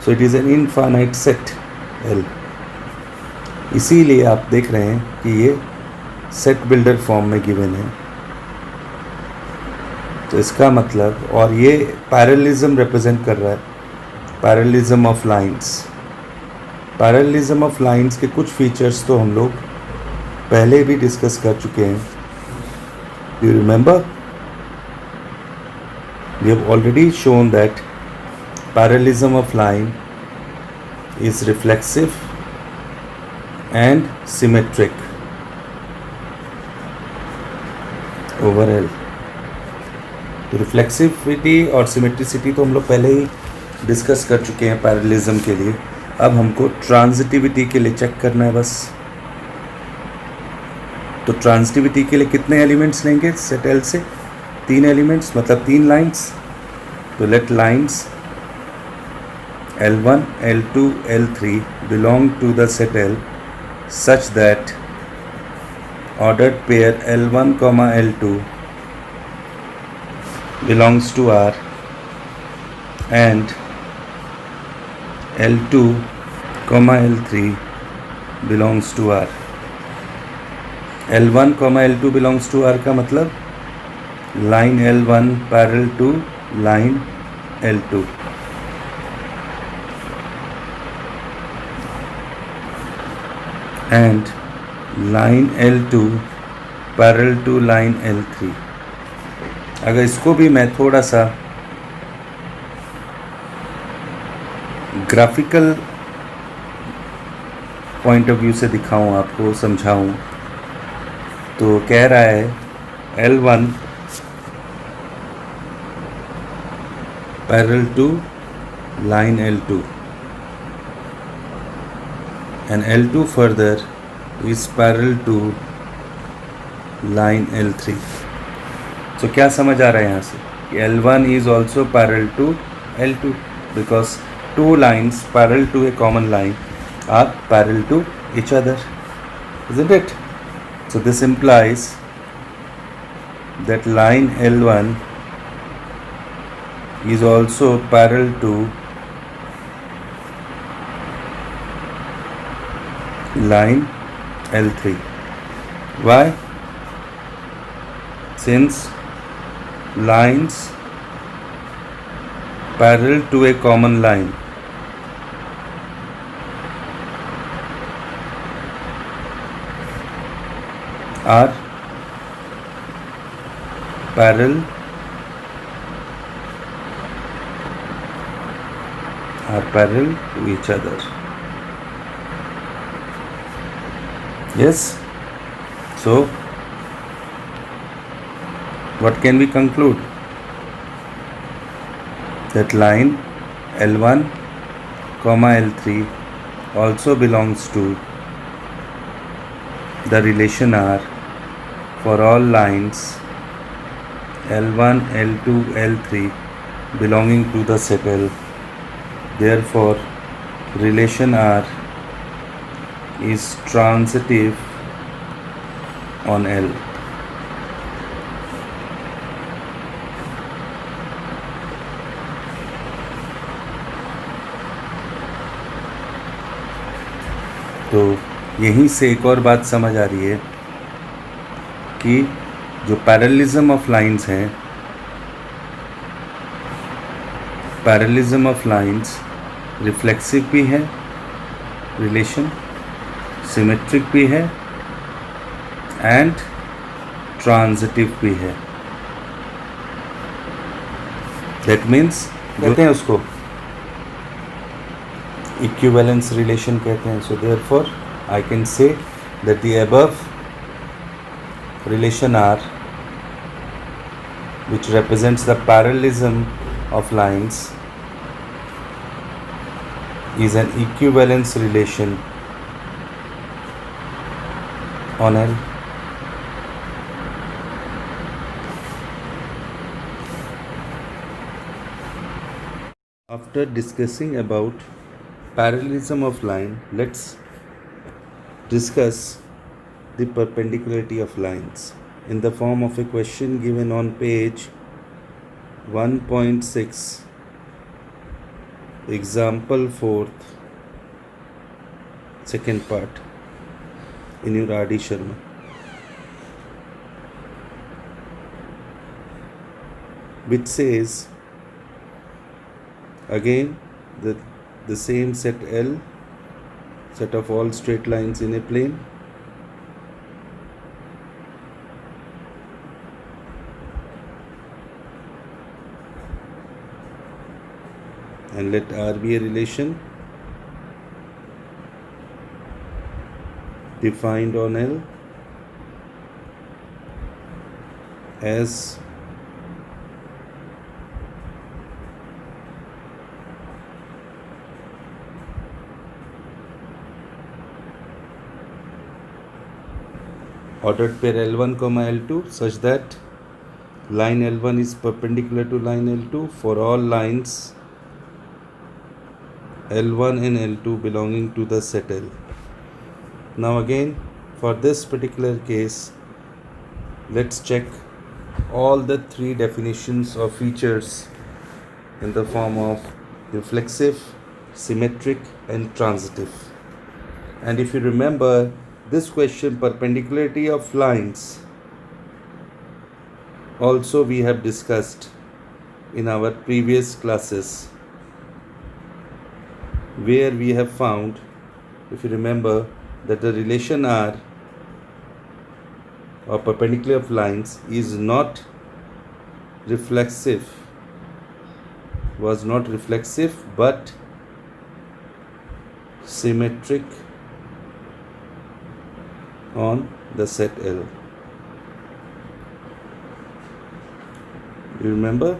So it is an infinite set L. इसीलिए आप देख रहे हैं कि ये सेट बिल्डर फॉर्म में गिवन है. तो इसका मतलब, और ये पैरेललिज्म रिप्रेजेंट कर रहा है, parallelism of lines. Parallelism of lines के कुछ फीचर्स तो हम लोग पहले भी डिस्कस कर चुके हैं. Do you remember? We have already shown that parallelism of line is reflexive and symmetric over L. तो रिफ्लेक्सिविटी और सिमेट्रिसिटी तो हम लोग पहले ही डिस्कस कर चुके हैं पैरेललिज्म के लिए. अब हमको ट्रांजिटिविटी के लिए चेक करना है बस. तो ट्रांजिटिविटी के लिए कितने एलिमेंट्स लेंगे सेट एल से? 3 एलिमेंट्स, मतलब 3 लाइंस. तो let lines L1, L2, L3 belong to the set L such that ordered pair L1, L2 belongs to R and L2, L3 belongs to R. L1, L2 belongs to R का मतलब line L1 parallel to line L2. And line L2 parallel to line L3. अगर इसको भी मैं थोड़ा सा graphical point of view से दिखाऊं, आपको समझाऊं, तो कह रहा है L1 parallel to line L2 and L2 further is parallel to line L3. So क्या समझ आ रहा है यहाँ से कि L1 is also parallel to L2 because two lines parallel to a common line are parallel to each other, isn't it? So this implies that line L1 is also parallel to line L3. Why? Since lines parallel to a common line are parallel to each other. Yes. So what can we conclude? That line L1, L3 also belongs to the relation R for all lines L1, L2, L3 belonging to the set L. Therefore, relation R is transitive on L. तो यहीं से एक और बात समझ आ रही है कि जो पैरेललिज्म ऑफ लाइंस हैं, पैरेललिज्म ऑफ लाइंस रिफ्लेक्सिव भी है रिलेशन, सिमेट्रिक भी है एंड ट्रांजिटिव भी है. दैट मीन्स कहते हैं उसको इक्विवेलेंस रिलेशन कहते हैं. So therefore I can say that the above relation R, which represents the parallelism of lines, is an equivalence relation on L. After discussing about parallelism of line, let's discuss the perpendicularity of lines in the form of a question given on page 1.6, example 4th, second part in your R.D. Sharma. Which says again the same set L, set of all straight lines in a plane, and let R be a relation defined on L as ordered pair L1, L2 such that line L1 is perpendicular to line L2 for all lines L1 and L2 belonging to the set L. Now again, for this particular case, let's check all the three definitions of features in the form of reflexive, symmetric and transitive. And if you remember this question, perpendicularity of lines, also we have discussed in our previous classes, where we have found, if you remember, that the relation R or perpendicular of lines is not reflexive, was not reflexive but symmetric on the set L. Do you remember?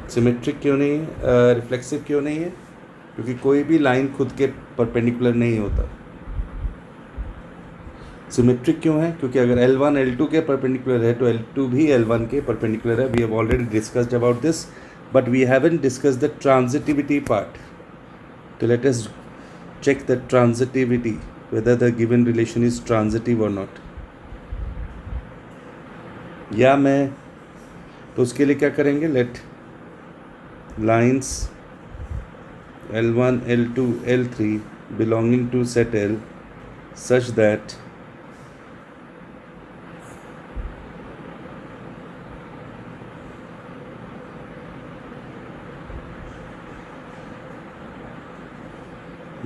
Symmetric क्यों नहीं है, reflexive क्यों नहीं है? क्योंकि कोई भी line खुद के परपेंडिकुलर नहीं होता. सिमेट्रिक क्यों है? क्योंकि अगर L1 L2 के परपेंडिकुलर है तो L2 भी L1 के परपेंडिकुलर है. We have already discussed about this, but we haven't discussed the transitivity part. तो let us check the transitivity, whether the given relation is transitive or not. या मैं तो उसके लिए क्या करेंगे, let lines L1, L2, L3 belonging to set L such that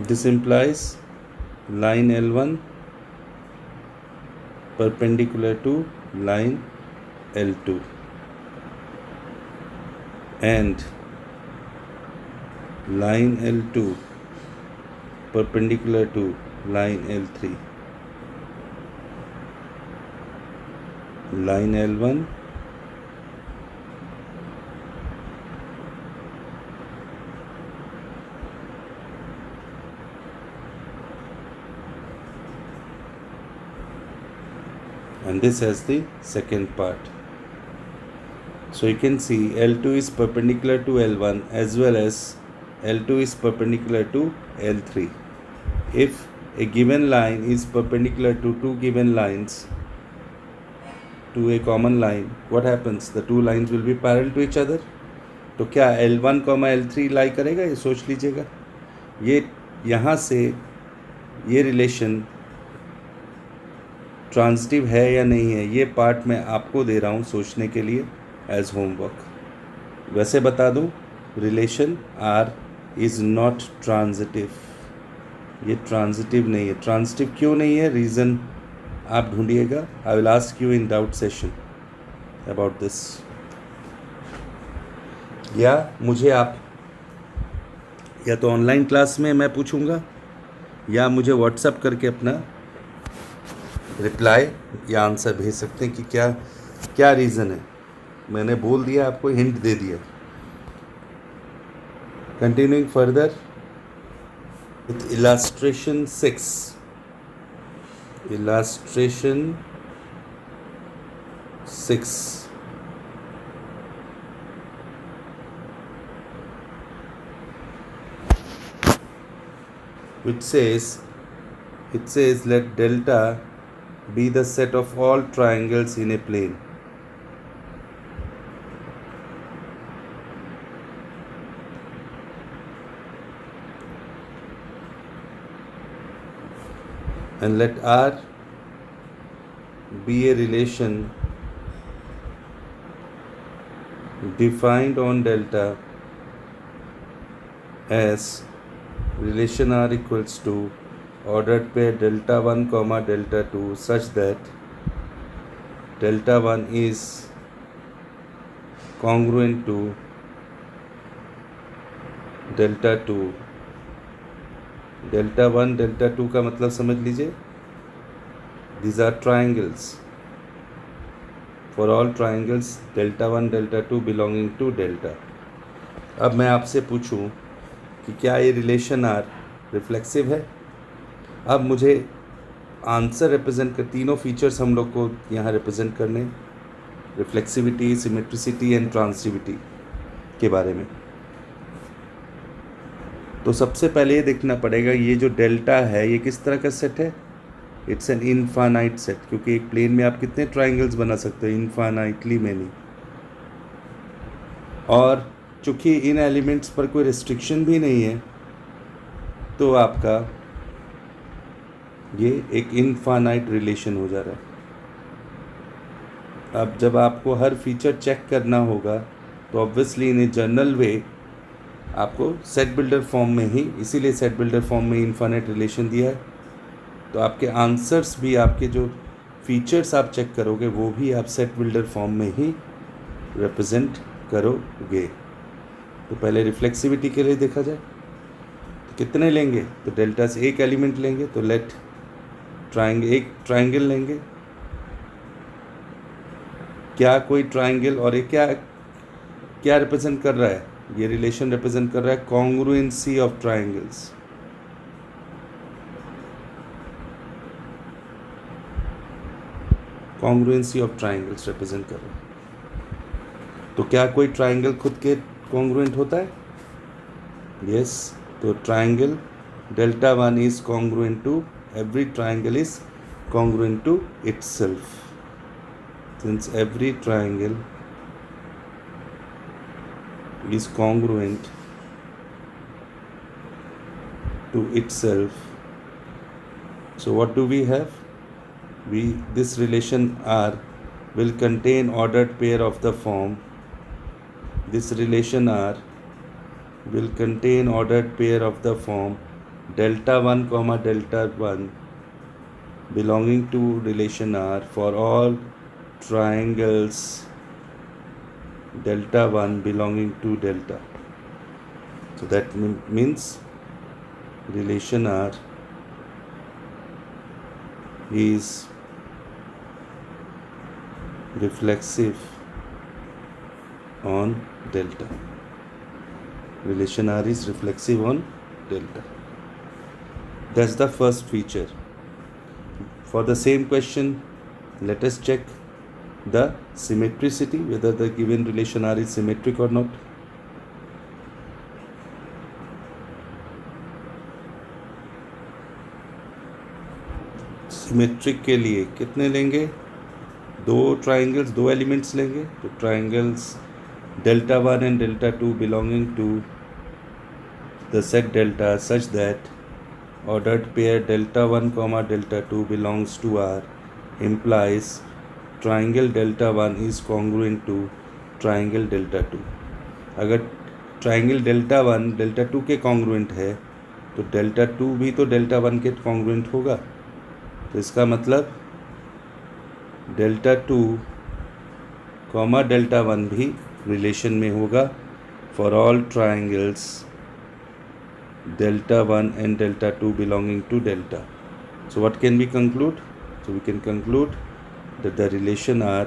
this implies line L1 perpendicular to line L2 and line L2 perpendicular to line L3. Line L1 and this has the second part. So you can see L2 is perpendicular to L1 as well as L2 is perpendicular to L3. If a given line is perpendicular to two given lines to a common line, what happens? The two lines will be parallel to each other. तो क्या L1, L3 लाई करेगा? ये सोच लीजिएगा. ये यहाँ से ये रिलेशन ट्रांजिटिव है या नहीं है, ये पार्ट मैं आपको दे रहा हूँ सोचने के लिए एज होमवर्क. वैसे बता दूँ, relation R is not transitive. ये ट्रांजिटिव नहीं है. ट्रांजिटिव क्यों नहीं है, रीज़न आप ढूंढिएगा. I will ask you in doubt session about this. या मुझे आप या तो ऑनलाइन क्लास में मैं पूछूंगा या मुझे व्हाट्सएप करके अपना रिप्लाई या आंसर भेज सकते हैं कि क्या क्या रीज़न है. मैंने बोल दिया, आपको हिंट दे दिया. Continuing further with illustration 6. Illustration 6. which says, it says let delta be the set of all triangles in a plane. And let R be a relation defined on delta as relation R equals to ordered pair delta 1 comma delta 2 such that delta 1 is congruent to delta two, delta one, delta two का मतलब समझ लीजिए, these are triangles. For all triangles delta 1 delta 2 belonging to delta. अब मैं आपसे पूछूं कि क्या ये रिलेशन आर रिफ्लेक्सिव है। अब मुझे आंसर रिप्रेजेंट कर, तीनों फीचर्स हम लोग को यहाँ रिप्रेजेंट करने, रिफ्लेक्सिविटी, सिमेट्रिसिटी एंड ट्रांसिटिविटी के बारे में। तो सबसे पहले ये देखना पड़ेगा ये जो डेल्टा है ये किस तरह का सेट है। इट्स एन इनफाइनाइट सेट, क्योंकि एक प्लेन में आप कितने ट्राइंगल्स बना सकते हो, इनफाइनाइटली मैनी। और चूँकि इन एलिमेंट्स पर कोई रिस्ट्रिक्शन भी नहीं है तो आपका ये एक इनफाइनाइट रिलेशन हो जा रहा है। अब जब आपको हर फीचर चेक करना होगा तो ऑब्वियसली इन ए जनरल वे आपको सेट बिल्डर फॉर्म में ही, इसीलिए सेट बिल्डर फॉर्म में इनफाइनाइट रिलेशन दिया है। तो आपके आंसर्स भी, आपके जो फीचर्स आप चेक करोगे वो भी आप सेट बिल्डर फॉर्म में ही रिप्रेजेंट करोगे। तो पहले रिफ्लेक्सिविटी के लिए देखा जाए तो कितने लेंगे, तो डेल्टा से एक एलिमेंट लेंगे, तो लेट ट्राइंगल, एक ट्राइंगल लेंगे। क्या कोई ट्राइंगल, और ये क्या क्या रिप्रेजेंट कर रहा है, ये रिलेशन रिप्रेजेंट कर रहा है congruency of triangles. Congruency of triangles represent कर रहा है। तो क्या कोई ट्राइंगल खुद के कॉन्ग्रुएंट होता है? यस। तो triangle delta one is congruent to, every triangle is congruent to itself, since every triangle is congruent to itself. So what do we have? This relation R will contain ordered pair of the form. This relation R will contain ordered pair of the form delta 1 comma delta 1 belonging to relation R for all triangles delta 1 belonging to delta. So that means relation R is reflexive on delta. Relation R is reflexive on delta. That's the first feature. For the same question, let us check the symmetricity, whether the given relation R is symmetric or not. Symmetric के लिए कितने लेंगे? दो triangles, दो elements लेंगे। तो triangles delta 1 and delta 2 belonging to the set delta such that ordered pair delta 1 comma delta 2 belongs to R implies triangle delta 1 is congruent to triangle delta 2. अगर triangle delta 1 delta 2 के congruent है तो delta 2 भी तो delta 1 के congruent होगा। तो इसका मतलब delta 2 comma delta 1 भी relation में होगा for all triangles delta 1 and delta 2 belonging to delta. So what can we conclude? So we can conclude that the relation R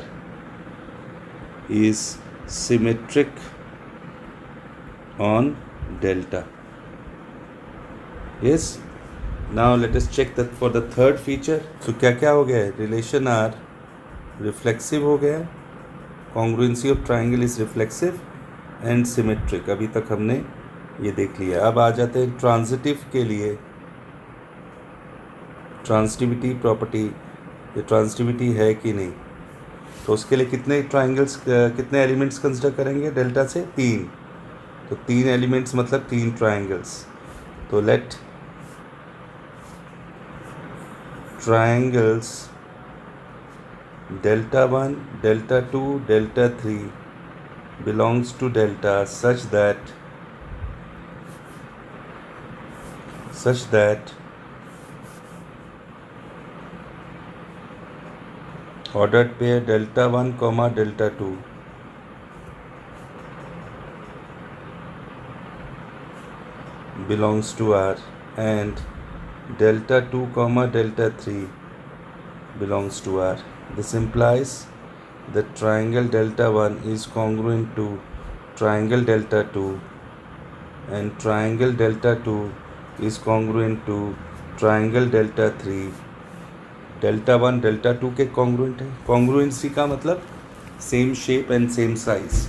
is symmetric on delta. Yes. Now let us check that for the third feature. So क्या क्या हो गया है? Relation R reflexive हो गया, congruency of triangle is reflexive and symmetric. अभी तक हमने ये देख लिया। अब आ जाते हैं ट्रांजिटिव के लिए। ट्रांजिटिविटी प्रॉपर्टी, ये ट्रांजिटिविटी है कि नहीं, तो उसके लिए कितने ट्राइंगल्स, कितने एलिमेंट्स कंसिडर करेंगे? डेल्टा से 3। तो 3 एलिमेंट्स मतलब 3 ट्राइंगल्स। तो let triangles delta 1 delta 2 delta 3 belongs to delta such that ordered pair delta 1 comma delta 2 belongs to R and delta 2 comma delta 3 belongs to R. This implies that triangle delta 1 is congruent to triangle delta 2 and triangle delta 2 is congruent to triangle delta 3. delta 1 delta 2 के congruent है. Congruency का मतलब same shape and same size.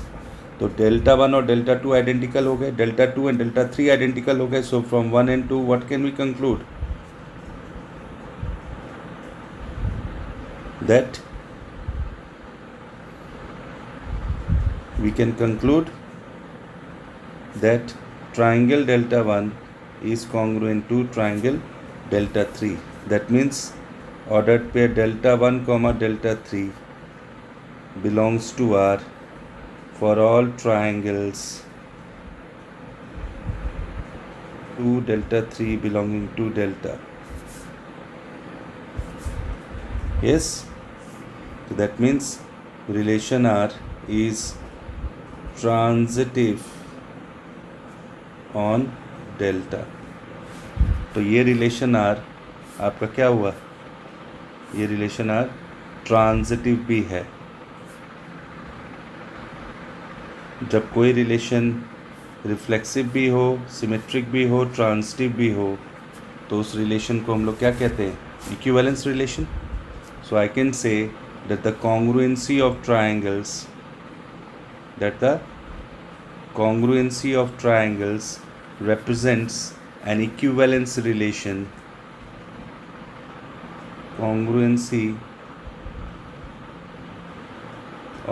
तो delta 1 और delta 2 identical हो गए, delta 2 and delta 3 identical हो गए. So from 1 and 2 what can we conclude? That we can conclude that triangle delta 1 is congruent to triangle delta 3. That means ordered pair delta 1 comma delta 3 belongs to R for all triangles 2 delta 3 belonging to delta. Yes, so that means relation R is transitive on delta. तो ये relation are आपका क्या हुआ? ये relation are transitive भी है. जब कोई रिलेशन रिफ्लेक्सिव भी हो, सिमेट्रिक भी हो, ट्रांजिटिव भी हो, तो उस रिलेशन को हम लोग क्या कहते हैं? Equivalence relation. So I can say that the congruency of triangles that the congruency of triangles represents an equivalence relation. Congruency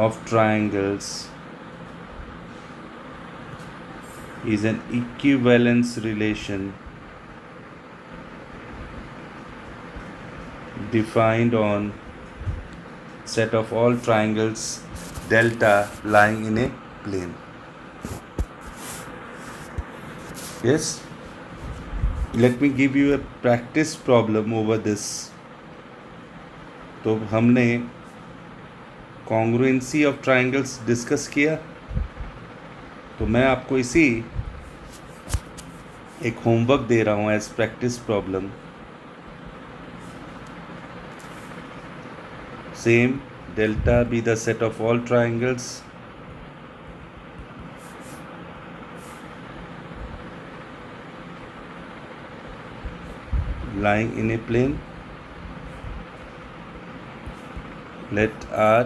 of triangles is an equivalence relation defined on set of all triangles delta lying in a plane. Yes, let me give you a practice problem over this. तो हमने congruency of triangles discuss किया. तो मैं आपको इसी एक homework दे रहा हूँ as practice problem. Same delta be the set of all triangles lying in a plane. Let R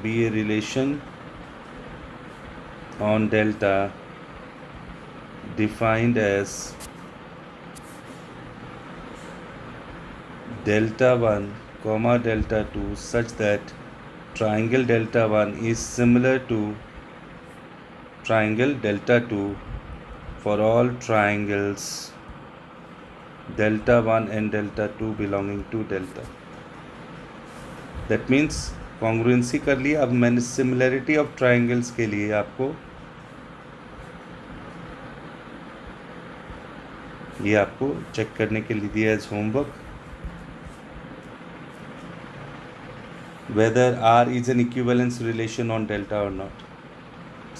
be a relation on delta defined as delta 1 comma delta 2 such that triangle delta 1 is similar to triangle delta 2 for all triangles delta 1 and delta 2 belonging to delta. That means congruency कर लिया. अब मैंने similarity of triangles के लिए आपको ये आपको check करने के लिए दिया as homework. Whether R is an equivalence relation on delta or not.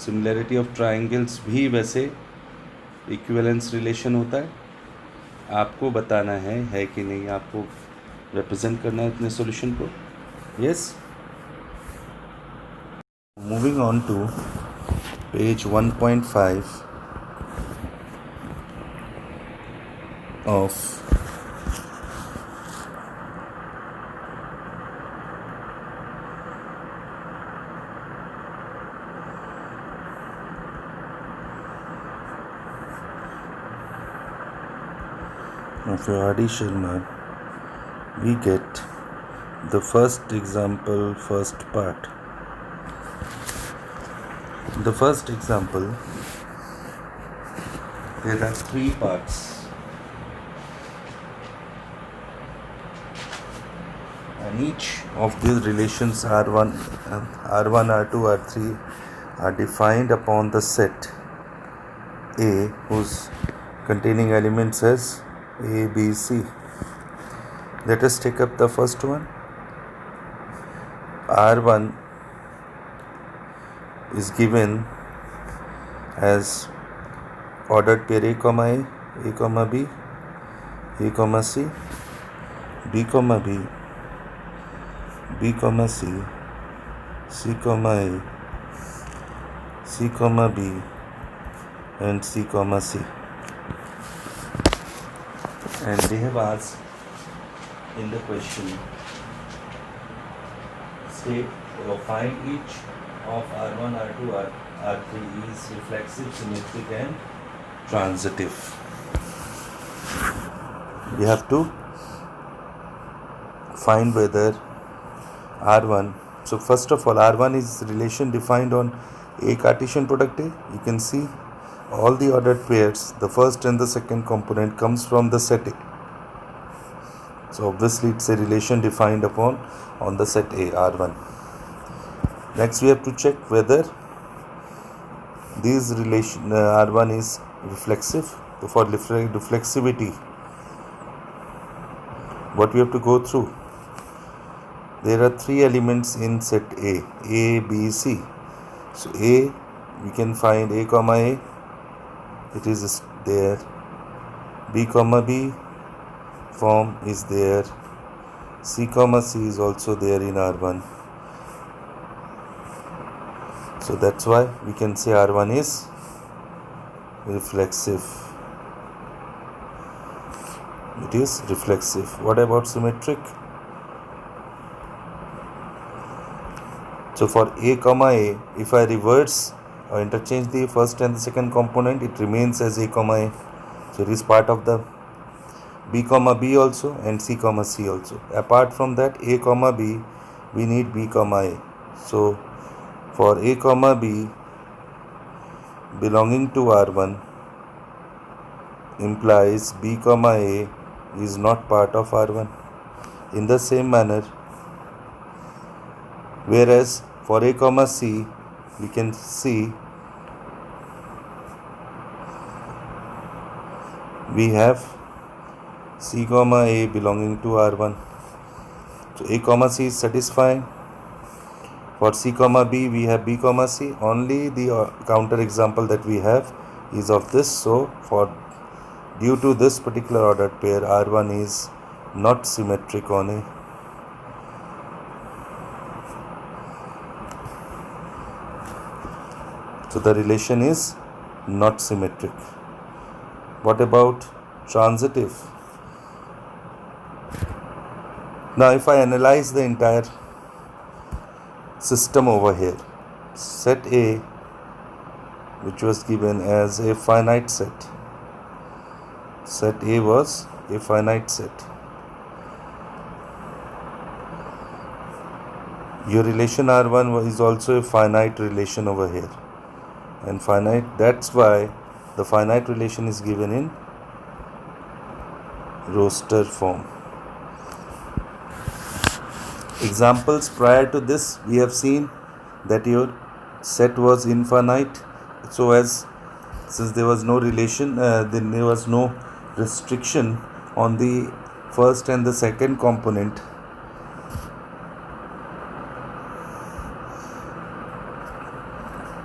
Similarity of triangles भी वैसे equivalence relation होता है. आपको बताना है कि नहीं, आपको represent करना है अपने solution को. Yes. Moving on to page 1.5 of R.D. Sharma, we get the first example, first part. The first example, there are 3 parts. And each of these relations R1, R2, R3 are defined upon the set A whose containing elements as A, B, C. Let us take up the first one. R1 is given as ordered pair A comma B, A comma C, B comma B, B comma C, C comma A, C comma B, and C comma C. And they have asked in the question, state or find each of R1, R2, R3 is reflexive, symmetric and transitive. We have to find whether R1, so first of all R1 is relation defined on A Cartesian product A. You can see all the ordered pairs, the first and the second component comes from the set A. So obviously it's a relation defined upon on the set A, R1. Next we have to check whether this relation R1 is reflexive. So for reflexivity, what we have to go through, there are three elements in set A, B, C. So A, we can find A comma A, it is there. B comma B form is there. C comma C is also there in R1. So that's why we can say R1 is reflexive. It is reflexive. What about symmetric? So for A comma A, if I reverse or interchange the first and the second component, it remains as A comma A. So it is part of the B comma B also and C comma C also. Apart from that, A comma B, we need B comma A. So for A comma B belonging to R1 implies B comma A is not part of R1. In the same manner, whereas for A comma C, we can see we have C comma A belonging to R1. So A comma C is satisfying. For C comma B, we have B comma C. Only the counter example that we have is of this. So due to this particular ordered pair, R1 is not symmetric on A. So the relation is not symmetric. What about transitive? Now if I analyze the entire system over here, set A, which was given as a finite set. Set A was a finite set. Your relation R1 is also a finite relation over here. And finite, that's why the finite relation is given in roster form. Examples prior to this, we have seen that your set was infinite. So since there was no relation, then there was no restriction on the first and the second component.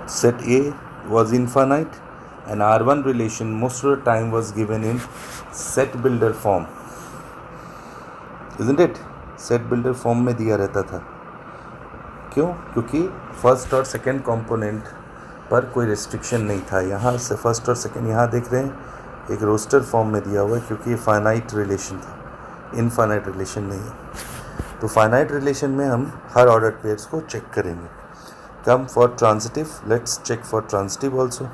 Set A was infinite and R1 relation most of the time was given in set builder form, isn't it? Set builder form में दिया रहता था. क्यों? क्योंकि first और second component पर कोई restriction नहीं था. यहाँ से फर्स्ट और सेकंड यहाँ देख रहे हैं एक रोस्टर फॉर्म में दिया हुआ है क्योंकि ये फाइनाइट रिलेशन था, इनफाइनाइट रिलेशन नहीं है. तो फाइनाइट रिलेशन में हम हर ऑर्डर पेयर्स को चेक करेंगे. Come for transitive, let's check for transitive also.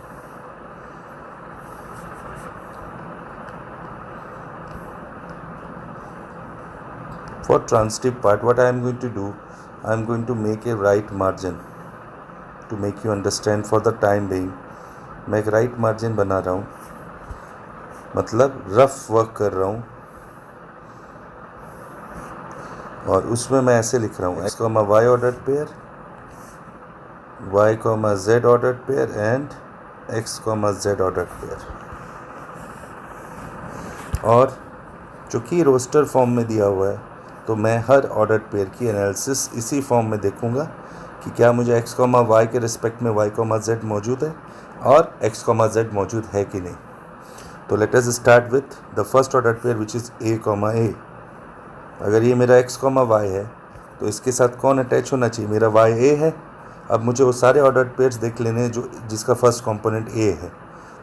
For transitive part, what I am going to do, I am going to make a right margin to make you understand for the time being. मैं एक right margin बना रहा हूँ, मतलब rough work कर रहा हूँ, और उसमें मैं ऐसे लिख रहा हूँ x, y ordered pair, y, z ordered pair and x, z ordered pair. और चूँकि रोस्टर फॉर्म में दिया हुआ है तो मैं हर ऑर्डर पेयर की एनालिसिस इसी फॉर्म में देखूंगा कि क्या मुझे x, y के रिस्पेक्ट में y, z मौजूद है और x, z मौजूद है कि नहीं. तो let us start with the first order pair which is a comma a. अगर ये मेरा एक्स कॉमा वाई है तो इसके साथ कौन अटैच होना चाहिए, मेरा वाई ए है। अब मुझे वो सारे ऑर्डर पेयर्स देख लेने हैं जो जिसका फर्स्ट कंपोनेंट ए है।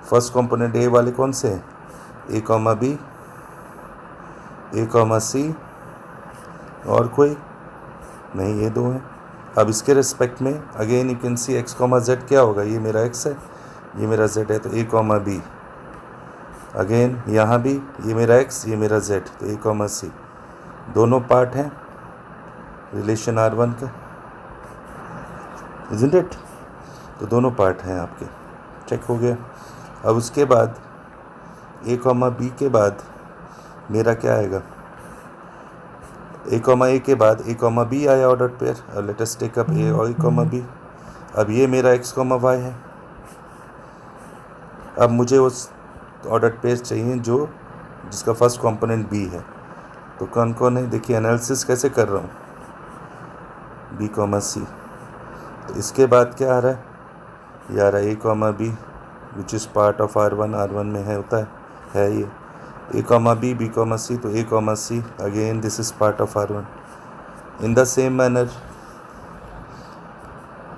फर्स्ट कंपोनेंट ए वाले कौन से हैं, a comma B, A comma सी, और कोई नहीं, ये दो हैं। अब इसके रिस्पेक्ट में again you can C x comma Z क्या होगा, ये मेरा एक्स है, ये मेरा जेड है, तो ए कॉमा बी। अगेन यहाँ भी ये मेरा एक्स, ये मेरा जेड, तो ए कॉमा सी। दोनों पार्ट हैं रिलेशन R1 का, इज़न्ट इट? तो दोनों पार्ट हैं आपके, चेक हो गया। अब उसके बाद ए कॉमा बी के बाद मेरा क्या आएगा, ए कॉमा ए के बाद ए कॉमा बी आया order pair. Let us take up a और ए कॉमा बी। अब ये मेरा एक्स कॉमा वाई है। अब मुझे उस ऑर्डर पेयर चाहिए जो जिसका फर्स्ट कंपोनेंट बी है। तो कौन कौन है, देखिए एनालिसिस कैसे कर रहा हूँ, बी कॉमा सी। तो इसके बाद क्या आ रहा है, ये आ रहा है a comma b which is part of R1, R1 में है, होता है ये a comma b, b comma सी, तो a comma c again this is part of R1। In the same manner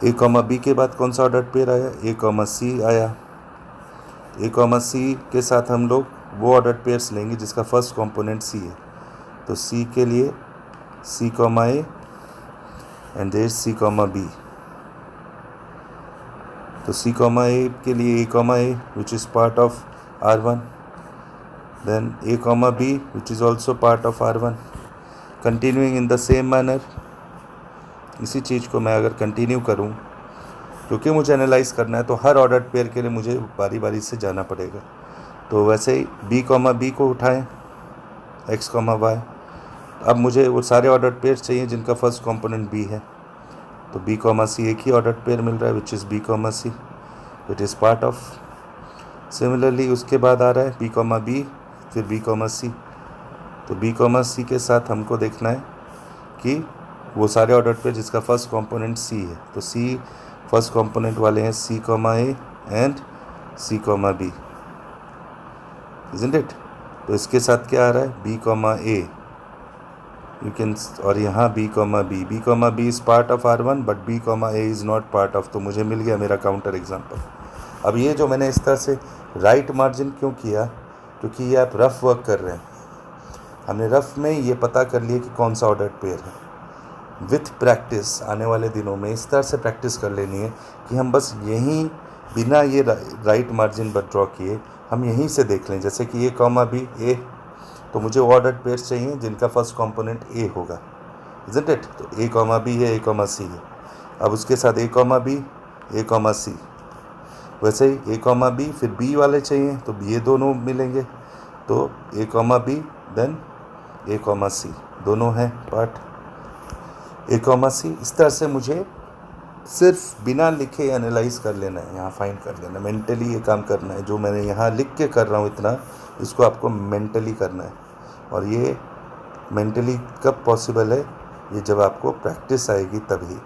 a comma b के बाद कौन सा ऑर्डर पेयर आया, ए कॉमा सी आया। ए कॉमा सी के साथ हम लोग वो ऑर्डर पेयर्स लेंगे जिसका फर्स्ट कंपोनेंट सी है। तो सी के लिए C comma A and there C comma B. तो सी कॉमा ए के लिए A comma A which is part of R1, then a comma b which is also part of R1, continuing in the same manner। इसी चीज़ को मैं अगर continue करूं, क्योंकि मुझे एनालाइज करना है तो हर ऑर्डर पेयर के लिए मुझे बारी बारी से जाना पड़ेगा। तो वैसे ही b कॉमा बी को उठाएं, x कॉमा वाई। अब मुझे वो सारे ऑर्डर पेयर चाहिए जिनका फर्स्ट कंपोनेंट b है। तो b कॉमा सी एक ही ऑर्डर पेयर मिल रहा है which is b comma C, it is part of. Similarly उसके बाद आ रहा है b कॉमा बी, फिर बी कॉमा सी। तो बी कॉमा सी के साथ हमको देखना है कि वो सारे ऑर्डर पे जिसका फर्स्ट कंपोनेंट सी है। तो सी फर्स्ट कंपोनेंट वाले हैं c comma A and C comma b, isn't it? तो इसके साथ क्या आ रहा है, b comma a, you can, और यहाँ b comma b. B comma b is part of R1 but b comma a is not part of. तो मुझे मिल गया मेरा काउंटर एग्जाम्पल। अब ये जो मैंने इस तरह से राइट मार्जिन क्यों किया, क्योंकि ये आप रफ वर्क कर रहे हैं। हमने रफ में ये पता कर लिया कि कौन सा ऑर्डर पेयर है। विथ प्रैक्टिस आने वाले दिनों में इस तरह से प्रैक्टिस कर लेनी है कि हम बस यहीं बिना ये राइट मार्जिन पर ड्रॉ किए हम यहीं से देख लें। जैसे कि ए कॉमा बी ए, तो मुझे वो ऑर्डर पेयर्स चाहिए जिनका फर्स्ट कंपोनेंट ए होगा, इज़न्ट इट? तो ए कॉमा बी है, ए कॉमा सी है। अब उसके साथ ए कॉमा बी, ए कॉमा सी। वैसे ही ए कॉमा बी, फिर बी वाले चाहिए तो ये दोनों मिलेंगे। तो a comma B then A comma सी, दोनों हैं पार्ट ए कॉमा सी। इस तरह से मुझे सिर्फ बिना लिखे एनालाइज कर लेना है, यहाँ फाइंड कर लेना है, मेंटली ये काम करना है। जो मैंने यहाँ लिख के कर रहा हूँ इतना, इसको आपको मेंटली करना है। और ये मेंटली कब पॉसिबल है, ये जब आपको प्रैक्टिस आएगी तभी।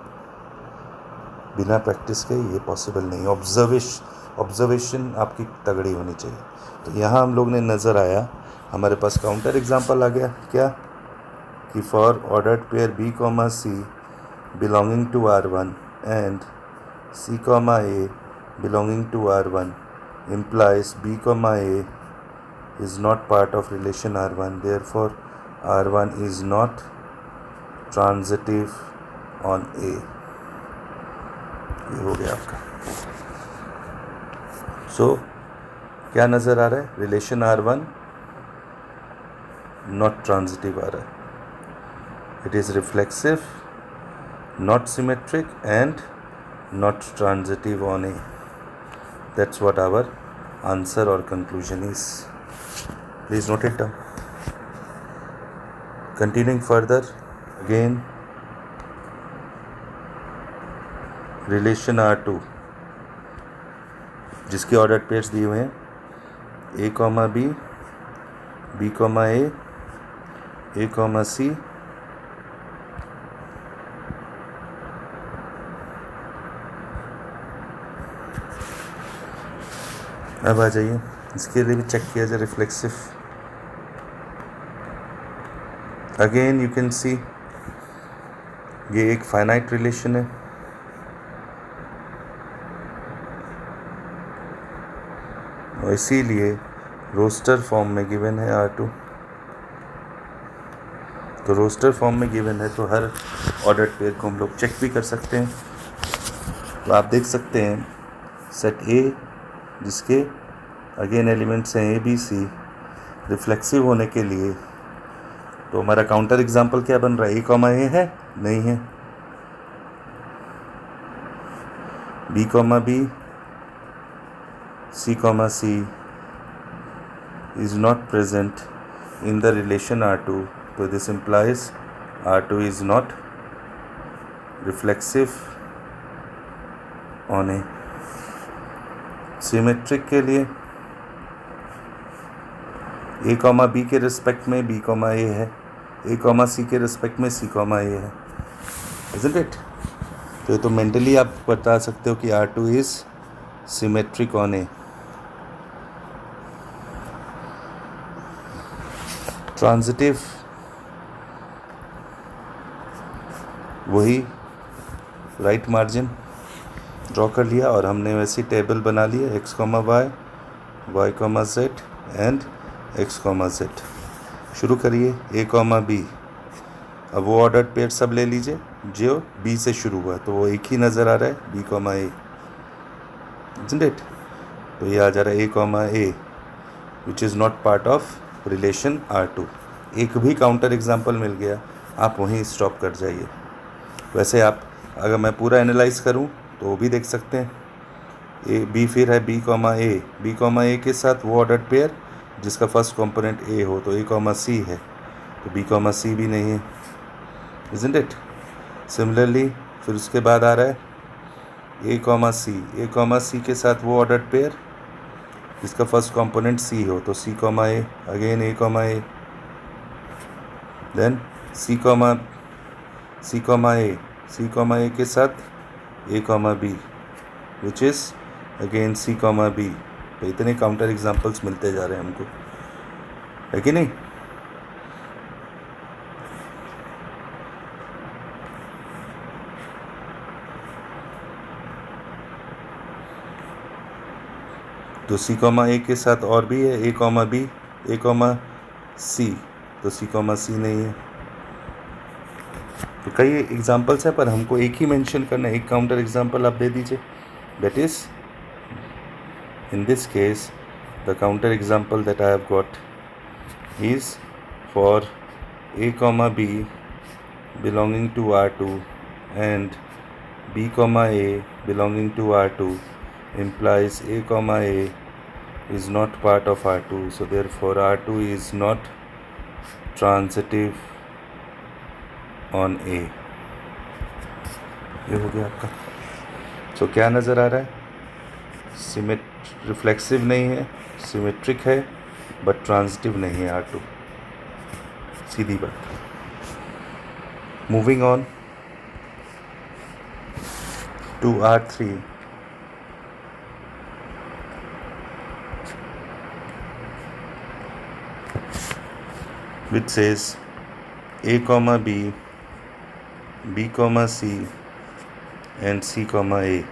बिना प्रैक्टिस के ये पॉसिबल नहीं। ऑब्जर्वेशन आपकी तगड़ी होनी चाहिए। तो यहाँ हम लोग ने नज़र आया, हमारे पास काउंटर एग्जांपल आ गया क्या, कि for ordered pair B comma C belonging to R1 and C comma A belonging to R1 implies b comma a is not part of relation R1, therefore R1 is not transitive on A। ये हो गया आपका। सो क्या नज़र आ रहा है, relation R1 not transitive आ रहा है। It is reflexive, not symmetric and not transitive on A। That's what our answer और conclusion is. Please note it down. Continuing further, again relation R2 जिसके ऑर्डर पेयर्स दिए हुए हैं a comma b, b comma a comma c, अब आ जाइए इसके लिए भी चेक किया जाए reflexive. Again you can see ये एक फाइनाइट रिलेशन है, और इसीलिए रोस्टर फॉर्म में गिवन है R2। तो रोस्टर फॉर्म में गिवन है तो हर ऑर्डर्ड पेयर को हम लोग चेक भी कर सकते हैं। तो आप देख सकते हैं सेट A जिसके अगेन एलिमेंट्स हैं A B C, रिफ्लेक्सिव होने के लिए तो हमारा काउंटर एग्जाम्पल क्या बन रहा है, A, है नहीं है, B, C, is not present in the relation R2, so this implies R2 is not reflexive on A। Symmetric के लिए A, B के रिस्पेक्ट में B, A है, A, C के रिस्पेक्ट में C, A है, isn't it? तो ये तो मेंटली आप बता सकते हो कि R2 is symmetric on A। Transitive वही राइट मार्जिन ड्रॉ कर लिया और हमने वैसी टेबल बना लिया x, y, z and x, z। शुरू करिए A, B। अब वो ऑर्डर्ड पेयर सब ले लीजिए जो B से शुरू हुआ, तो वो एक ही नज़र आ रहा है B, A, isn't it? तो ये आ जा रहा है A, which is not part of relation R2। एक भी काउंटर एग्जाम्पल मिल गया, आप वहीं स्टॉप कर जाइए। वैसे आप अगर मैं पूरा एनालाइज करूं तो वो भी देख सकते हैं, B फिर है B, A के साथ वो ऑर्डर्ड पेयर जिसका फर्स्ट कंपोनेंट A हो, तो A, C है, तो B, C भी नहीं है, isn't it? सिमिलरली फिर उसके बाद आ रहा है A, C के साथ वो ऑर्डर्ड पेयर जिसका फर्स्ट कंपोनेंट C हो, तो C, A, again A, then C, A के साथ A, B which is again C, B। तो इतने काउंटर एग्जाम्पल्स मिलते जा रहे हैं हमको, है कि नहीं? तो C, A के साथ और भी है A, B, A, C, तो C, C नहीं है। तो कई एग्जाम्पल्स हैं पर हमको एक ही मेंशन करना है, एक काउंटर एग्जाम्पल आप दे दीजिए। That is in this case the counter example that I have got is for A, B belonging to R2 and B, A belonging to R2 implies A, A is not part of R2, so therefore R2 is not transitive on A। ये हो गया आपका। तो क्या नज़र आ रहा है, reflexive नहीं है, सिमेट्रिक है, बट ट्रांजिटिव नहीं है R2, सीधी बात। Moving on to R3, which says A, B, B, C and C, A।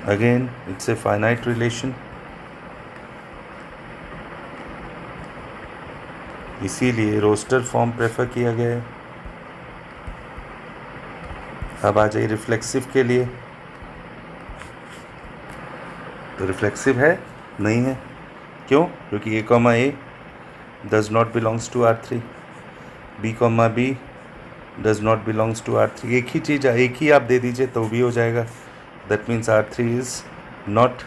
Again it's a finite relation, इसीलिए रोस्टर फॉर्म प्रेफर किया गया है। अब आ जाइए रिफ्लेक्सिव के लिए, तो रिफ्लेक्सिव है नहीं है, क्यों? क्योंकि A, A does not belongs to R3, B, B does not belongs to R3। एक ही चीज़ एक ही आप दे दीजिए तो भी हो जाएगा। That means R3 is not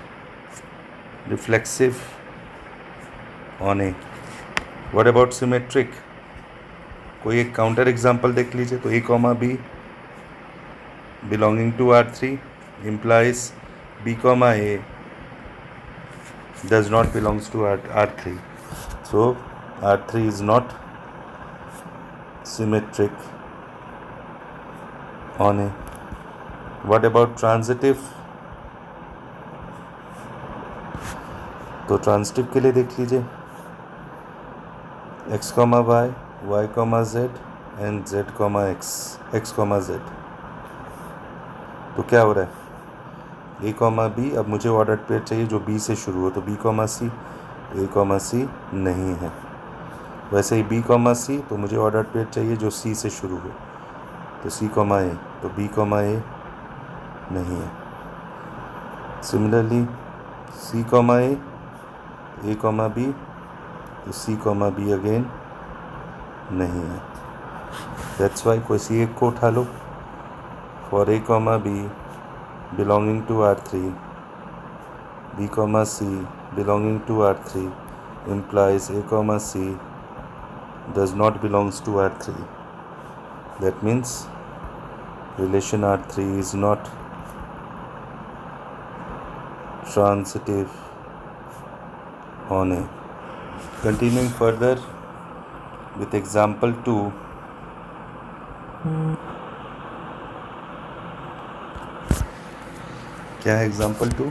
reflexive on A। What about symmetric? कोई एक काउंटर एग्जाम्पल देख लीजिए, तो A, B belonging to R3 implies B, A does not belongs to R3, so R3 is not symmetric on A। What about transitive? तो transitive के लिए देख लीजिए x, y, y, z and z, x, z। तो क्या हो रहा है, a, b। अब मुझे ऑर्डर्ड पेयर चाहिए जो b से शुरू हो, तो b, c, a, c नहीं है। वैसे ही b, c, तो मुझे ऑर्डर्ड पेयर चाहिए जो c से शुरू हो, तो c, a, तो b, a नहीं है। सिमिलरली c, a, b, तो c, b अगेन नहीं है। दैट्स वाई कोई सी एक को उठा लो। For a, b belonging to R3, b, c belonging to R3 implies a, c does not belongs to R3. That means relation R3 is not transitive on A. Continuing further with example 2, क्या है example 2?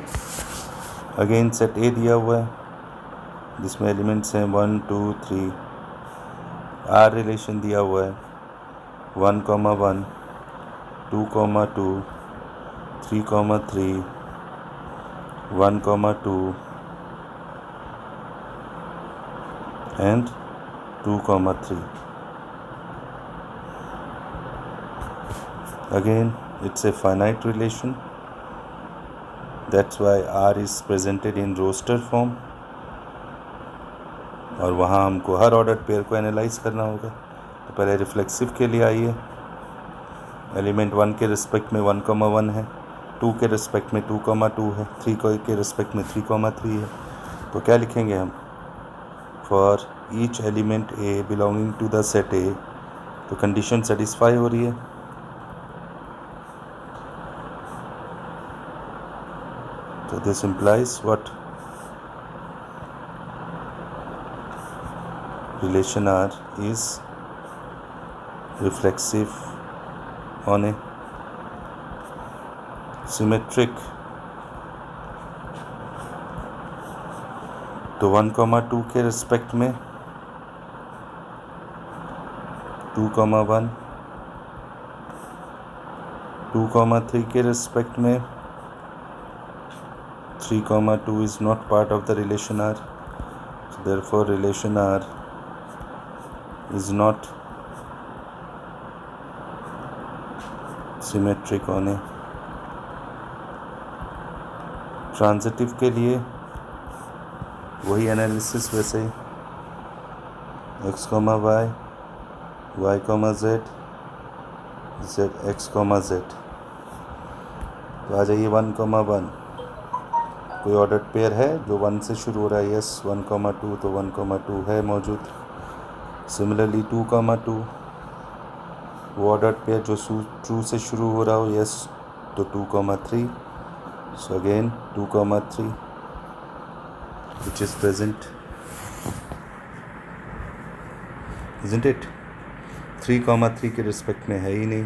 Again set ए दिया हुआ है जिसमें elements हैं 1, 2, 3। Are relation दिया हुआ है 1, 1, 2, 2, 3, 3, 1, 2 and 2, 3। Again it's a finite relation, that's why R is presented in roster form। और वहाँ हमको हर ऑर्डर पेयर को एनालाइज करना होगा। तो पहले रिफ्लेक्सिव के लिए आइए, एलिमेंट 1 के रिस्पेक्ट में 1, 1 है, 2 के रिस्पेक्ट में 2, 2 है, 3 के रिस्पेक्ट में 3, 3 है। तो क्या लिखेंगे हम? For each element A belonging to the set A, तो कंडीशन सेटिस्फाई हो रही है। So this implies what? Relation R is reflexive on a symmetric। तो 1, 2 के रिस्पेक्ट में 2, 1, 2, 3 के रिस्पेक्ट में 3, 2 is not part of the relation R, so therefore relation R is not symmetric on A। Transitive के लिए वही एनालिसिस वैसे ही, x, y, y, z, x, z। तो आ जाइए 1, 1 कोई ऑर्डर्ड पेयर है जो 1 से शुरू हो रहा है, यस 1, 2, तो 1, 2 है मौजूद। सिमिलरली 2, 2 वो ऑर्डर्ड पेयर जो ट्रू से शुरू हो रहा हो, यस तो 2, 3। So again 2, 3 which is present, isn't it? 3, 3 के रिस्पेक्ट में है ही नहीं,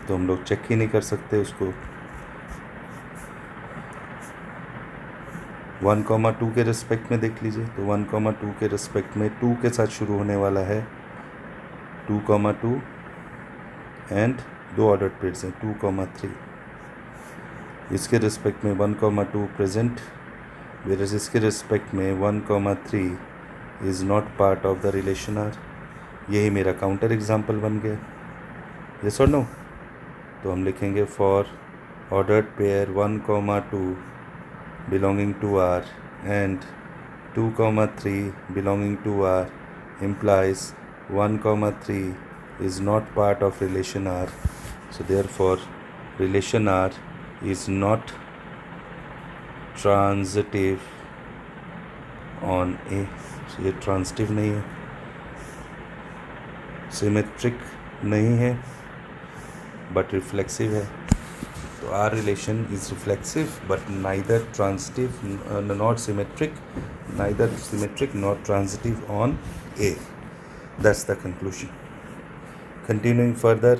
तो हम लोग चेक ही नहीं कर सकते उसको। 1, 2 के रिस्पेक्ट में देख लीजिए, तो 1, 2 के रिस्पेक्ट में 2 के साथ शुरू होने वाला है 2, 2 एंड दो ऑर्डर्ड पेयर्स हैं 2, 3। इसके रिस्पेक्ट में 1, 2 प्रेजेंट, वेरस इसके रिस्पेक्ट में 1, 3 is not part of the relation R. यही मेरा काउंटर एग्जाम्पल बन गया, यस और नो? तो हम लिखेंगे for ordered pair 1, 2 belonging to R and 2, 3 belonging to R implies 1, 3 is not part of relation R, so therefore relation R is not transitive on A। so ये transitive नहीं है, symmetric नहीं है, but reflexive है। तो R relation is reflexive but neither transitive, not symmetric, neither symmetric nor transitive on A. That's the conclusion. Continuing further,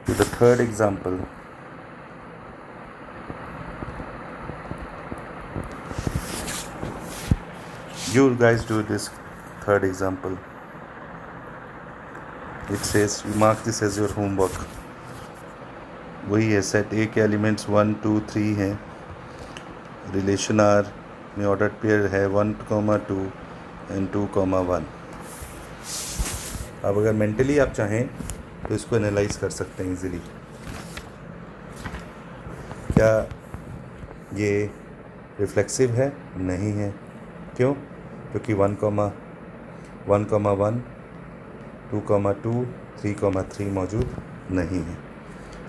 to the third example. You guys do this third example. It says you mark this as your homework. वही है, set ए के elements 1 2 3 हैं, relation are में order pair है 1,2 and 2,1. अब अगर mentally आप चाहें तो इसको एनालाइज कर सकते हैं इजीली. क्या ये रिफ्लेक्सिव है? नहीं है. क्यों? क्योंकि 1,1 2,2 3,3 मौजूद नहीं है.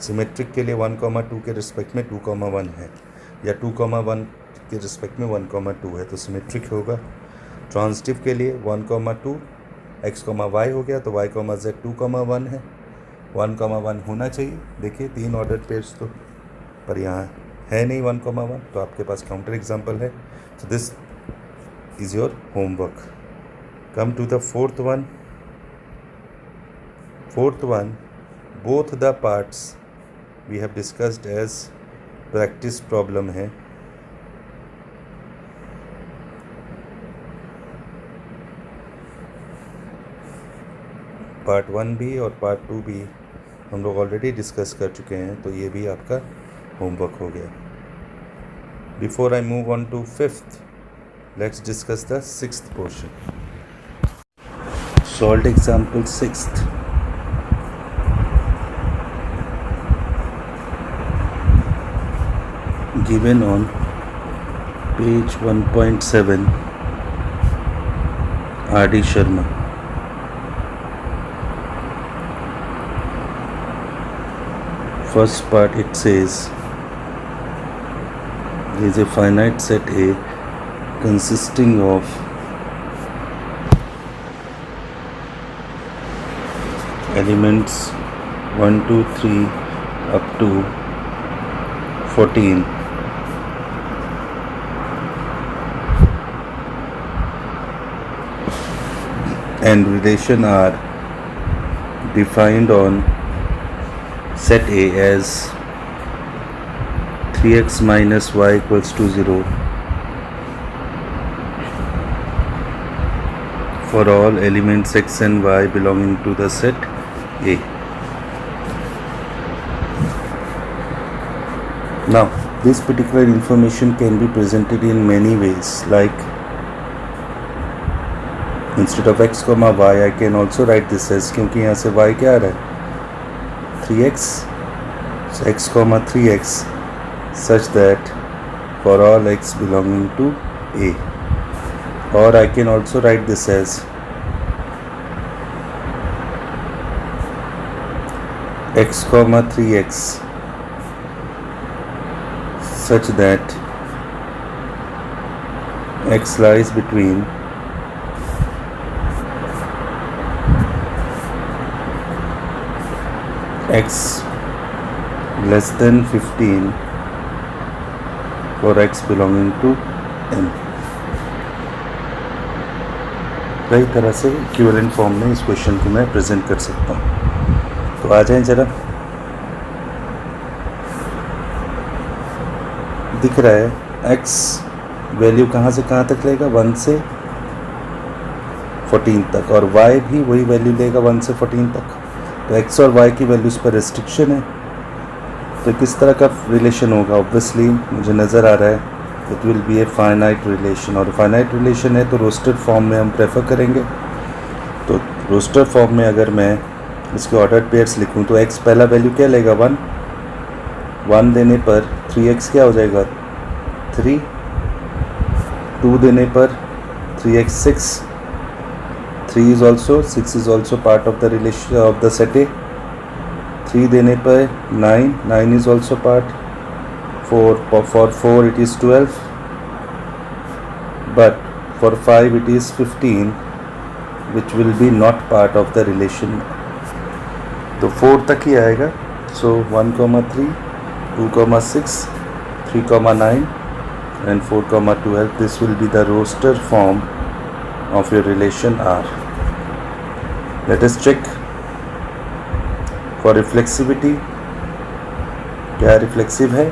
सिमेट्रिक के लिए 1,2 के रिस्पेक्ट में 2,1 है, या 2,1 के रिस्पेक्ट में 1,2 है, तो सिमेट्रिक होगा. ट्रांजिटिव के लिए 1,2 x, y हो गया, तो y, z 2,1 है. 1,1 होना चाहिए. देखिए 3 ऑर्डर पेयर्स तो, पर यहाँ है नहीं 1,1, तो आपके पास काउंटर एग्जाम्पल है. So this is your homework. Come to the fourth one. Both the parts we have discussed as practice problem है. पार्ट 1 भी और पार्ट 2 भी हम लोग ऑलरेडी डिस्कस कर चुके हैं, तो ये भी आपका होमवर्क हो गया. Before I move on to fifth, let's discuss the sixth portion. Solve example sixth. Given on page 1.7, R.D. Sharma. First part, it says there is a finite set A consisting of elements 1 2 3 up to 14. And relation are defined on set A as 3x minus y equals to 0 for all elements x and y belonging to the set A. Now, this particular information can be presented in many ways, like instead of x, y, I can also write this as, क्योंकि यहाँ से y क्या आ रहा है 3x, so x, 3x such that for all x belonging to A. Or I can also write this as x, 3x such that x lies between x less than 15 for x belonging to n. कई तरह से equivalent form में इस question को मैं present कर सकता हूँ. तो आ जाएं जरा. दिख रहा है x वैल्यू कहाँ से कहाँ तक लेगा, 1 से 14 तक, और y भी वही वैल्यू लेगा 1 से 14 तक. तो x और y की वैल्यूज़ पर रेस्ट्रिक्शन है, तो किस तरह का रिलेशन होगा. ऑब्वियसली मुझे नज़र आ रहा है it will be a finite relation, और फाइनाइट रिलेशन है तो रोस्टेड फॉर्म में हम प्रेफर करेंगे. तो रोस्टेड फॉर्म में अगर मैं इसके ऑर्डर पेयर्स लिखूं तो x पहला वैल्यू क्या लेगा 1 देने पर 3x क्या हो जाएगा 3, 2 देने पर 3x 6, 3 is also 6 is also part of the relation of the set A. 3 देने पर 9 is also part. For 4 it is 12, but for 5 it is 15, which will be not part of the relation. तो 4 तक ही आएगा. So 1,3, 2,6, 3,9 and 4,12. This will be the roster form of your relation R. Let us check. For reflexivity, क्या reflexive है?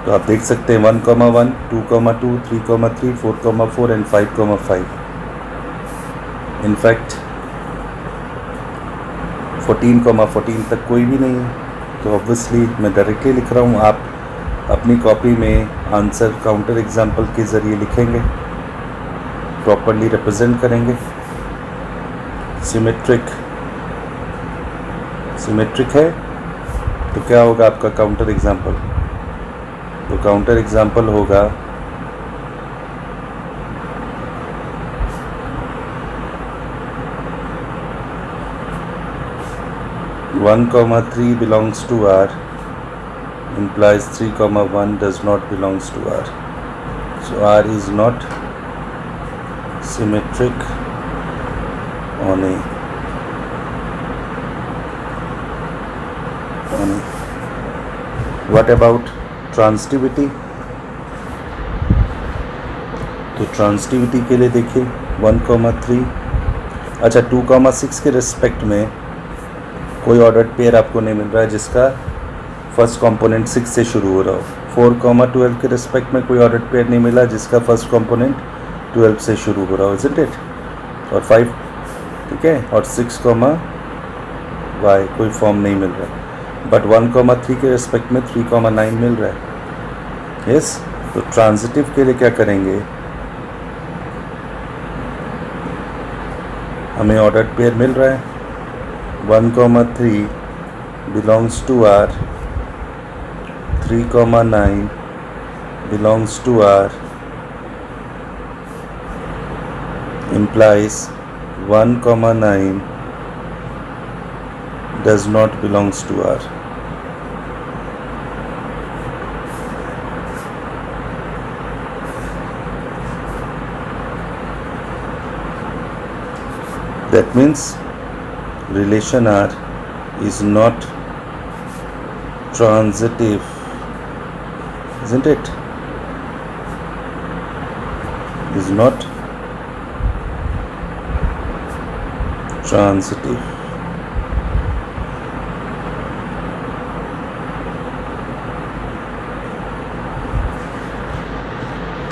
तो आप देख सकते हैं 1,1, 2,2, 3,3, 4,4 एंड 5,5. इनफैक्ट 14,14 तक कोई भी नहीं है. तो ऑब्वियसली मैं डायरेक्टली लिख रहा हूँ, आप अपनी कॉपी में आंसर काउंटर एग्जाम्पल के ज़रिए लिखेंगे, प्रॉपरली रिप्रेजेंट करेंगे. सिमेट्रिक है तो क्या होगा आपका काउंटर एग्जाम्पल? तो काउंटर एग्जाम्पल होगा 1,3 belongs to R implies 3,1 does not belongs to R. So R is not symmetric on A. What about ट्रांसिटिविटी? तो ट्रांसिटिविटी के लिए देखिए 1,3, अच्छा 2,6 के रिस्पेक्ट में कोई ऑर्डर्ड पेयर आपको नहीं मिल रहा है जिसका फर्स्ट कंपोनेंट 6 से शुरू हो रहा हो. 4,12 के रिस्पेक्ट में कोई ऑर्डर्ड पेयर नहीं मिला जिसका फर्स्ट कंपोनेंट 12 से शुरू हो रहा हो, इज़न्ट इट? और 5, ठीक है, और 6,y कोई फॉर्म नहीं मिल रहा है. बट 1,3 के रिस्पेक्ट में 3,9 मिल रहा है. यस, तो ट्रांजिटिव के लिए क्या करेंगे? हमें ऑर्डर्ड पेयर मिल रहा है 1,3 belongs to R, 3,9 belongs to R, implies 1,9 does not belongs to R. That means relation R is not transitive, isn't it? Is not transitive.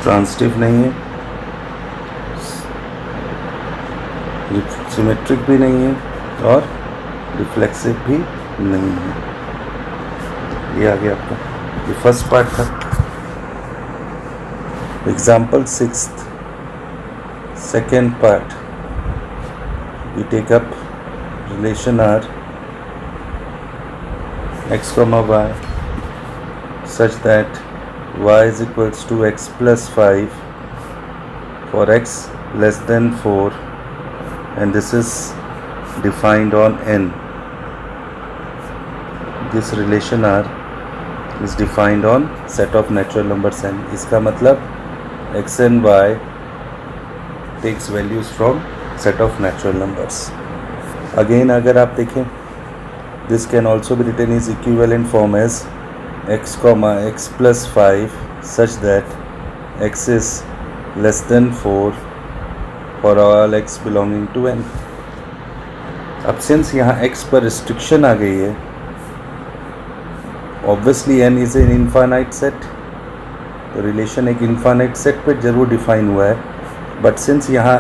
Transitive नहीं है, सिमेट्रिक भी नहीं है और रिफ्लेक्सिव भी नहीं है. ये आ गया आपका, ये फर्स्ट पार्ट था. Example 6, second part. We take up relation R x, y such that y is equals to x plus 5 for x less than 4, and this is defined on n. This relation R is defined on set of natural numbers n. इसका मतलब x and y takes values from set of natural numbers. Again अगर आप देखें, this can also be written is equivalent form as x comma x plus 5 such that x is less than 4 for all x belonging to n. अब since यहाँ x पर restriction आ गई है, obviously n is an infinite set, तो relation एक infinite set पर जरूर define हुआ है. बट सिंस यहाँ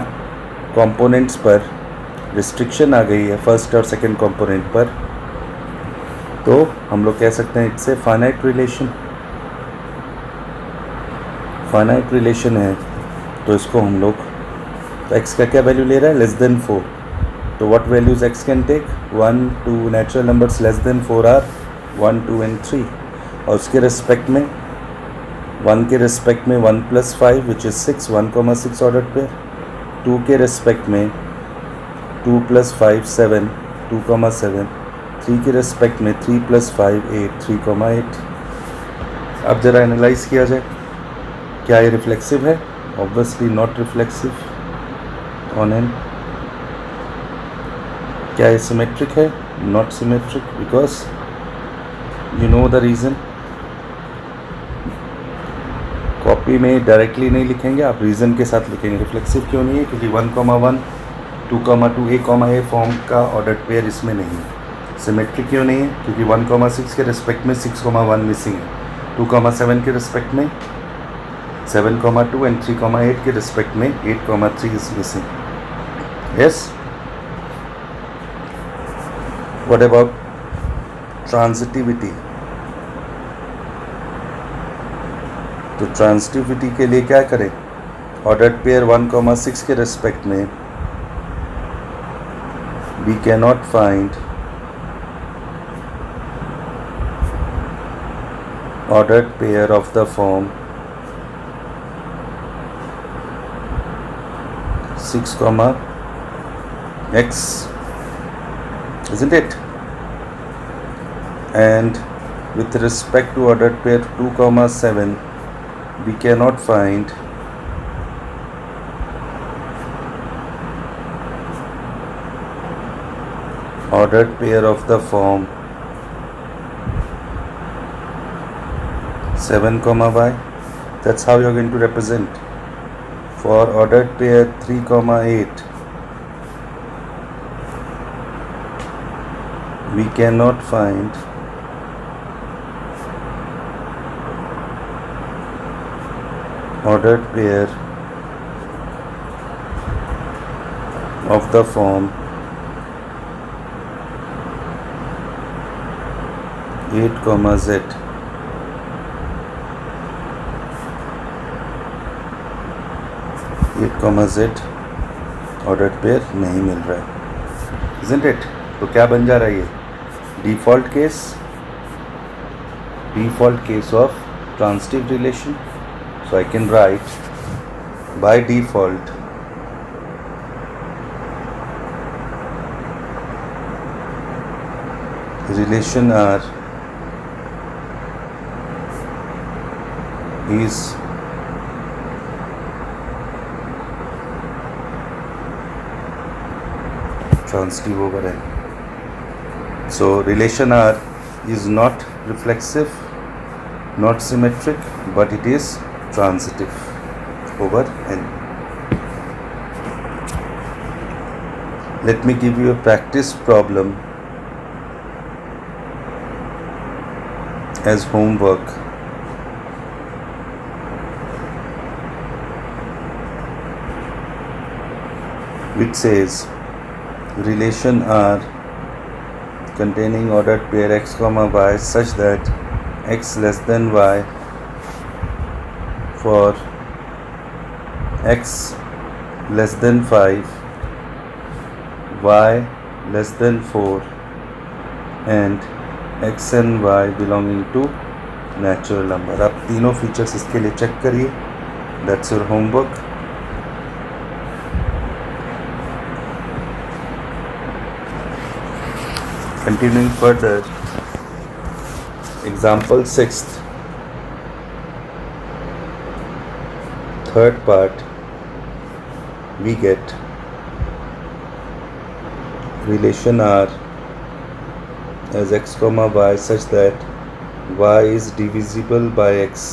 कंपोनेंट्स पर रिस्ट्रिक्शन आ गई है फर्स्ट और सेकंड कंपोनेंट पर, तो हम लोग कह सकते हैं it's a finite relation. Finite relation है तो इसको हम लोग, तो x का क्या वैल्यू ले रहा है? Less than 4. तो what values x can take? 1, 2 natural numbers less than 4 are 1, 2 and 3. और उसके रिस्पेक्ट में 1 के रिस्पेक्ट में 1 plus 5 which is 6, 1,6 ordered pair. 2 के रिस्पेक्ट में 2 plus 5 7, 2,7. 3 के रिस्पेक्ट में 3 plus 5 8, 3,8. अब ज़रा एनालाइज किया जाए, क्या ये रिफ्लेक्सिव है? Obviously not reflexive on an. क्या ये सिमेट्रिक है? Not symmetric, because you know the reason. Copy में डायरेक्टली नहीं लिखेंगे, आप रीज़न के साथ लिखेंगे. रिफ्लेक्सिव क्यों नहीं है? क्योंकि 1,1, 2,2 A, A फॉर्म का ऑर्डर्ड पेयर इसमें नहीं है. सिमेट्रिक क्यों नहीं है? क्योंकि 1,6 के रिस्पेक्ट में 6,1 मिसिंग है, 2,7 के रिस्पेक्ट में 7,2 एंड 3,8 के रिस्पेक्ट में 8,3 is missing. Yes. What about transitivity? तो ट्रांजिटिविटी के लिए क्या करें? ऑर्डर्ड पेयर 1,6 के रिस्पेक्ट में we cannot find ordered pair of the form 6, x, isn't it? And with respect to ordered pair 2,7 we cannot find ordered pair of the form 7, y. That's how you're going to represent. For ordered pair 3,8 we cannot find ordered pair of the form 8, z. z ordered pair नहीं मिल रहा है, isn't it? तो क्या बन जा रहा है ये? Default case of transitive relation. So I can write by default relation R is transitive over N. So relation R is not reflexive, not symmetric, but it is transitive over N. Let me give you a practice problem as homework. Which says relation R containing ordered pair x, y such that x less than y for x less than 5, y less than 4 and x and y belonging to natural number. आप तीनों features इसके लिए check करिए. That's your homework. Continuing further, example 6th, third part, we get relation R as x, y such that y is divisible by x.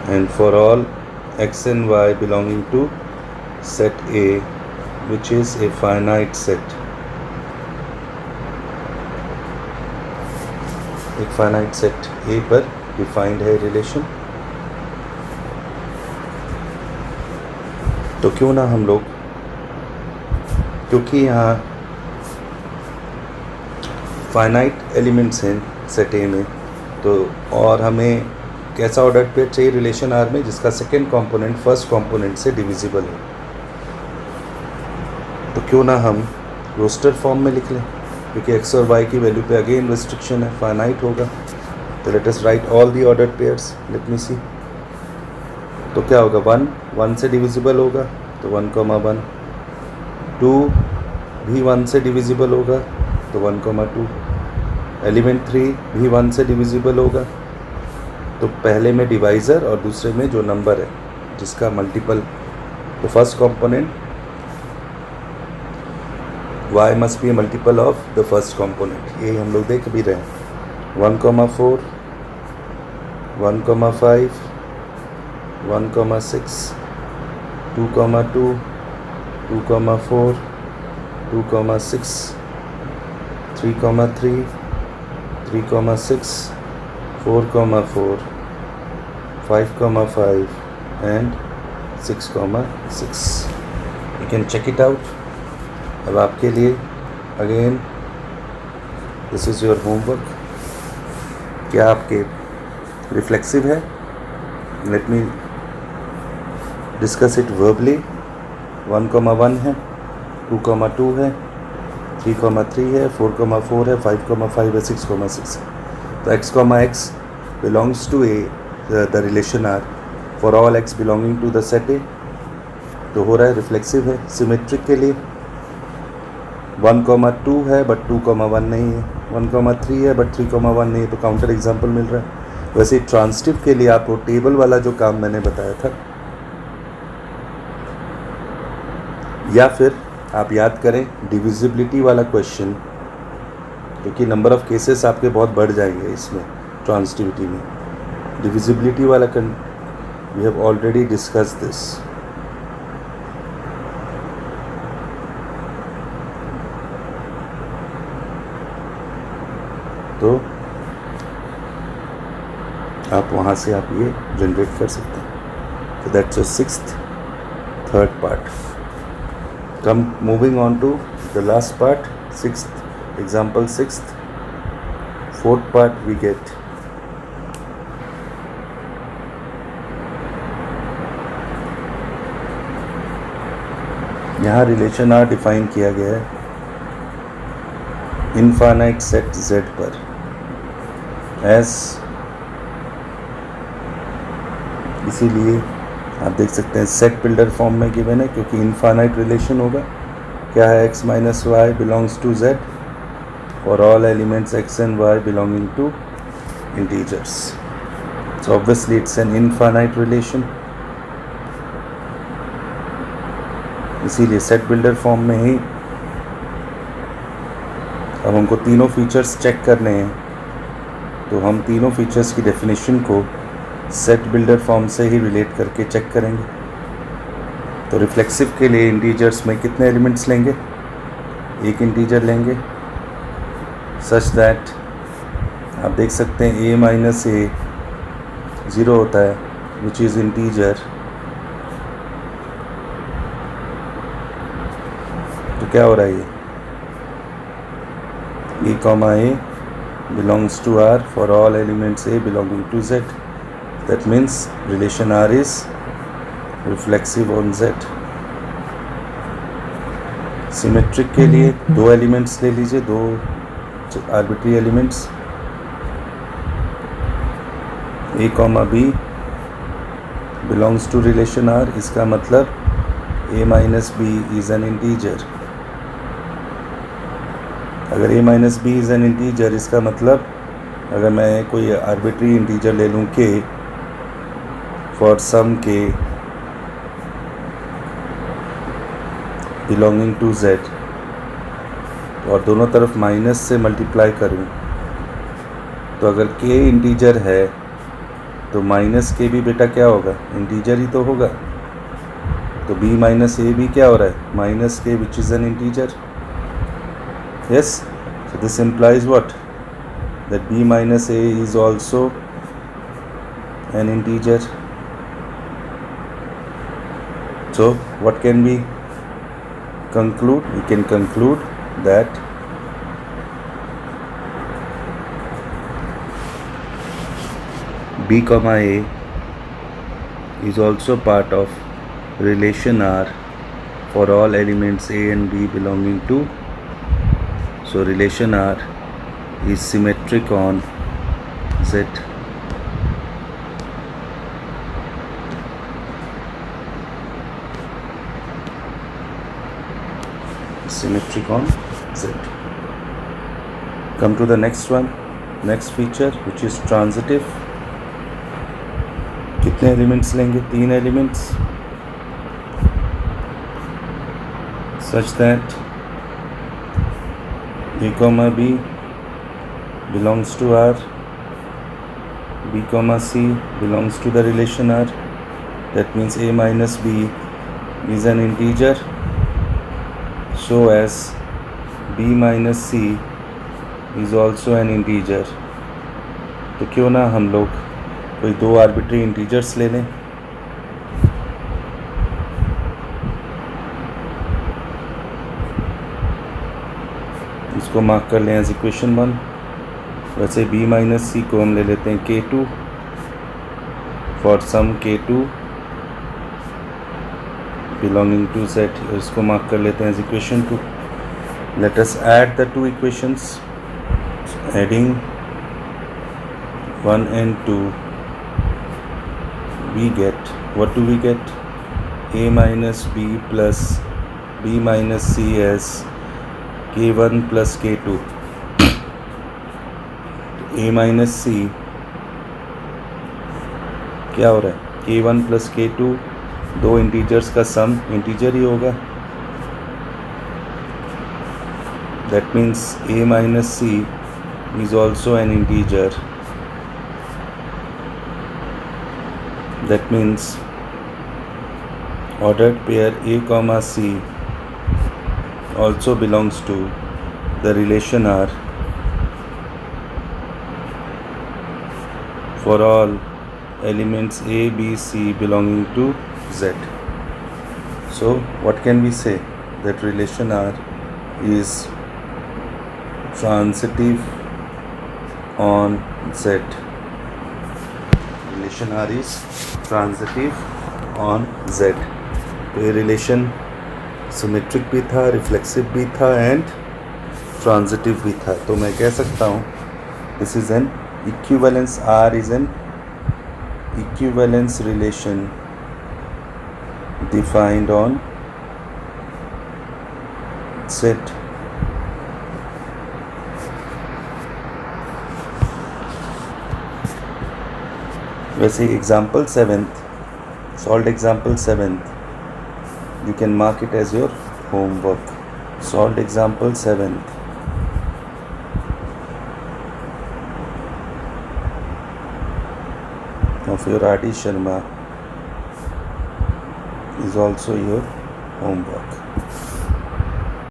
And for all x and y belonging to set A, which is a finite set. एक finite set A पर defined है relation. तो क्यों ना हम लोग, क्योंकि यहाँ finite elements हैं set A में, तो और हमें कैसा ऑर्डर पेयर चाहिए रिलेशन आर में जिसका सेकेंड कंपोनेंट फर्स्ट कंपोनेंट से डिविजिबल है. तो क्यों ना हम रोस्टर फॉर्म में लिख लें, क्योंकि एक्स और वाई की वैल्यू पे अगेन रिस्ट्रिक्शन है, फाइनाइट होगा. तो let us write all the ordered pairs. Let me see. तो क्या होगा? 1 से डिविजिबल होगा तो 1, 1. 2 भी 1 से डिविजिबल होगा तो 1, 2. एलिमेंट 3 भी 1 से डिविजिबल होगा. तो पहले में डिवाइज़र और दूसरे में जो नंबर है जिसका मल्टीपल, तो first component y must be A multiple of the first component. ये हम लोग देख भी रहे हैं. 1, 4, 1, 5, 1, 6, 2, 2, 2, 4, 2, 6, 3, 3, 3, 6, 4, 4, 5, 5, and 6, 6. You can check it out. अब आपके लिए again this is your homework. क्या आपके रिफ्लेक्सिव है? Let me discuss it verbally. 1, 1 है, 2, 2 है, 3, 3 है, 4, 4 है, 5, 5 है, 6, 6 है. तो x, x belongs to A, the relation R for all x belonging to the set A. तो हो रहा है रिफ्लेक्सिव है. सिमेट्रिक के लिए 1, 2 है बट 2, 1 नहीं है. 1, 3 है बट 3, 1 नहीं है. तो काउंटर एग्जाम्पल मिल रहा है. वैसे ट्रांसिटिव के लिए आपको टेबल वाला जो काम मैंने बताया था, या फिर आप याद करें डिविजिबिलिटी वाला क्वेश्चन, क्योंकि नंबर ऑफ केसेस आपके बहुत बढ़ जाएंगे इसमें ट्रांसिटिविटी में. डिविजिबिलिटी वाला we have already discuss this. तो आप वहाँ से आप ये जनरेट कर सकते हैं. तो that's your 6th, 3rd part. Come moving on to the last part, 6th example, 6th, 4th part we get यहाँ रिलेशन आर डिफाइन किया गया है इनफाइनाइट सेट Z पर एस. इसीलिए आप देख सकते हैं सेट बिल्डर फॉर्म में गिवन है, क्योंकि इनफाइनाइट रिलेशन होगा. क्या है? x minus y belongs to Z for all elements x and y belonging to integers. So obviously it's an infinite relation. इसीलिए सेट बिल्डर फॉर्म में ही अब हमको तीनों फीचर्स चेक करने हैं. तो हम तीनों फीचर्स की डेफिनेशन को सेट बिल्डर फॉर्म से ही रिलेट करके चेक करेंगे. तो रिफ्लेक्सिव के लिए इंटीजर्स में कितने एलिमेंट्स लेंगे? एक इंटीजर लेंगे, सच दैट आप देख सकते हैं a माइनस ए 0 होता है, विच इज़ इंटीजर. तो क्या हो रहा है? ये a, belongs to R for all elements A belonging to Z. That means relation R is reflexive on Z. Symmetric के लिए दो एलिमेंट्स ले लीजिए, दो arbitrary elements A, B belongs to relation R. इसका मतलब A minus B is an integer. अगर A minus B is an integer, इसका मतलब अगर मैं कोई आर्बिट्री इंटीजर ले लूँ K for some K belonging to Z और दोनों तरफ माइनस से मल्टीप्लाई करूं, तो अगर k इंटीजर है तो माइनस के भी बेटा क्या होगा? इंटीजर ही तो होगा. तो b माइनस ए भी क्या हो रहा है? माइनस के which is an integer. Yes. So this implies what? That b minus A is also an integer. So what can be conclude? We can conclude that B, A is also part of relation R for all elements A and B belonging to. So relation R is symmetric on Z. Symmetric on Z. Come to the next one, next feature, which is transitive. कितने elements लेंगे? 3 elements, such that A, B belongs to R, B, C belongs to the relation R. That means A minus B is an integer, so as b minus c is also an integer. तो क्यों ना हम लोग कोई दो arbitrary integers ले लें. इसको मार्क कर लें एज इक्वेशन 1. वैसे b माइनस सी को हम ले लेते हैं k2 for some k2 belonging to set. इसको मार्क कर लेते हैं as equation 2. Let us add the two equations. Adding 1 and 2, we get, what do we get? A minus b plus b minus c as k1 plus k2. A minus c क्या हो रहा है? k1 plus k2 दो integers का some integer ही होगा. That means a minus c is also an integer. That means ordered pair A comma C also belongs to the relation R for all elements A, B, C belonging to Z. So what can we say? That relation R is transitive on Z. Relation R is transitive on Z. तो ये relation symmetric भी था, reflexive भी था and transitive भी था. तो मैं कह सकता हूँ this is an equivalence. R is an equivalence relation defined on Z. वैसे example 7th, solve example 7th, you can mark it as your homework. Solved example 7th. Of your R.D. Sharma is also your homework.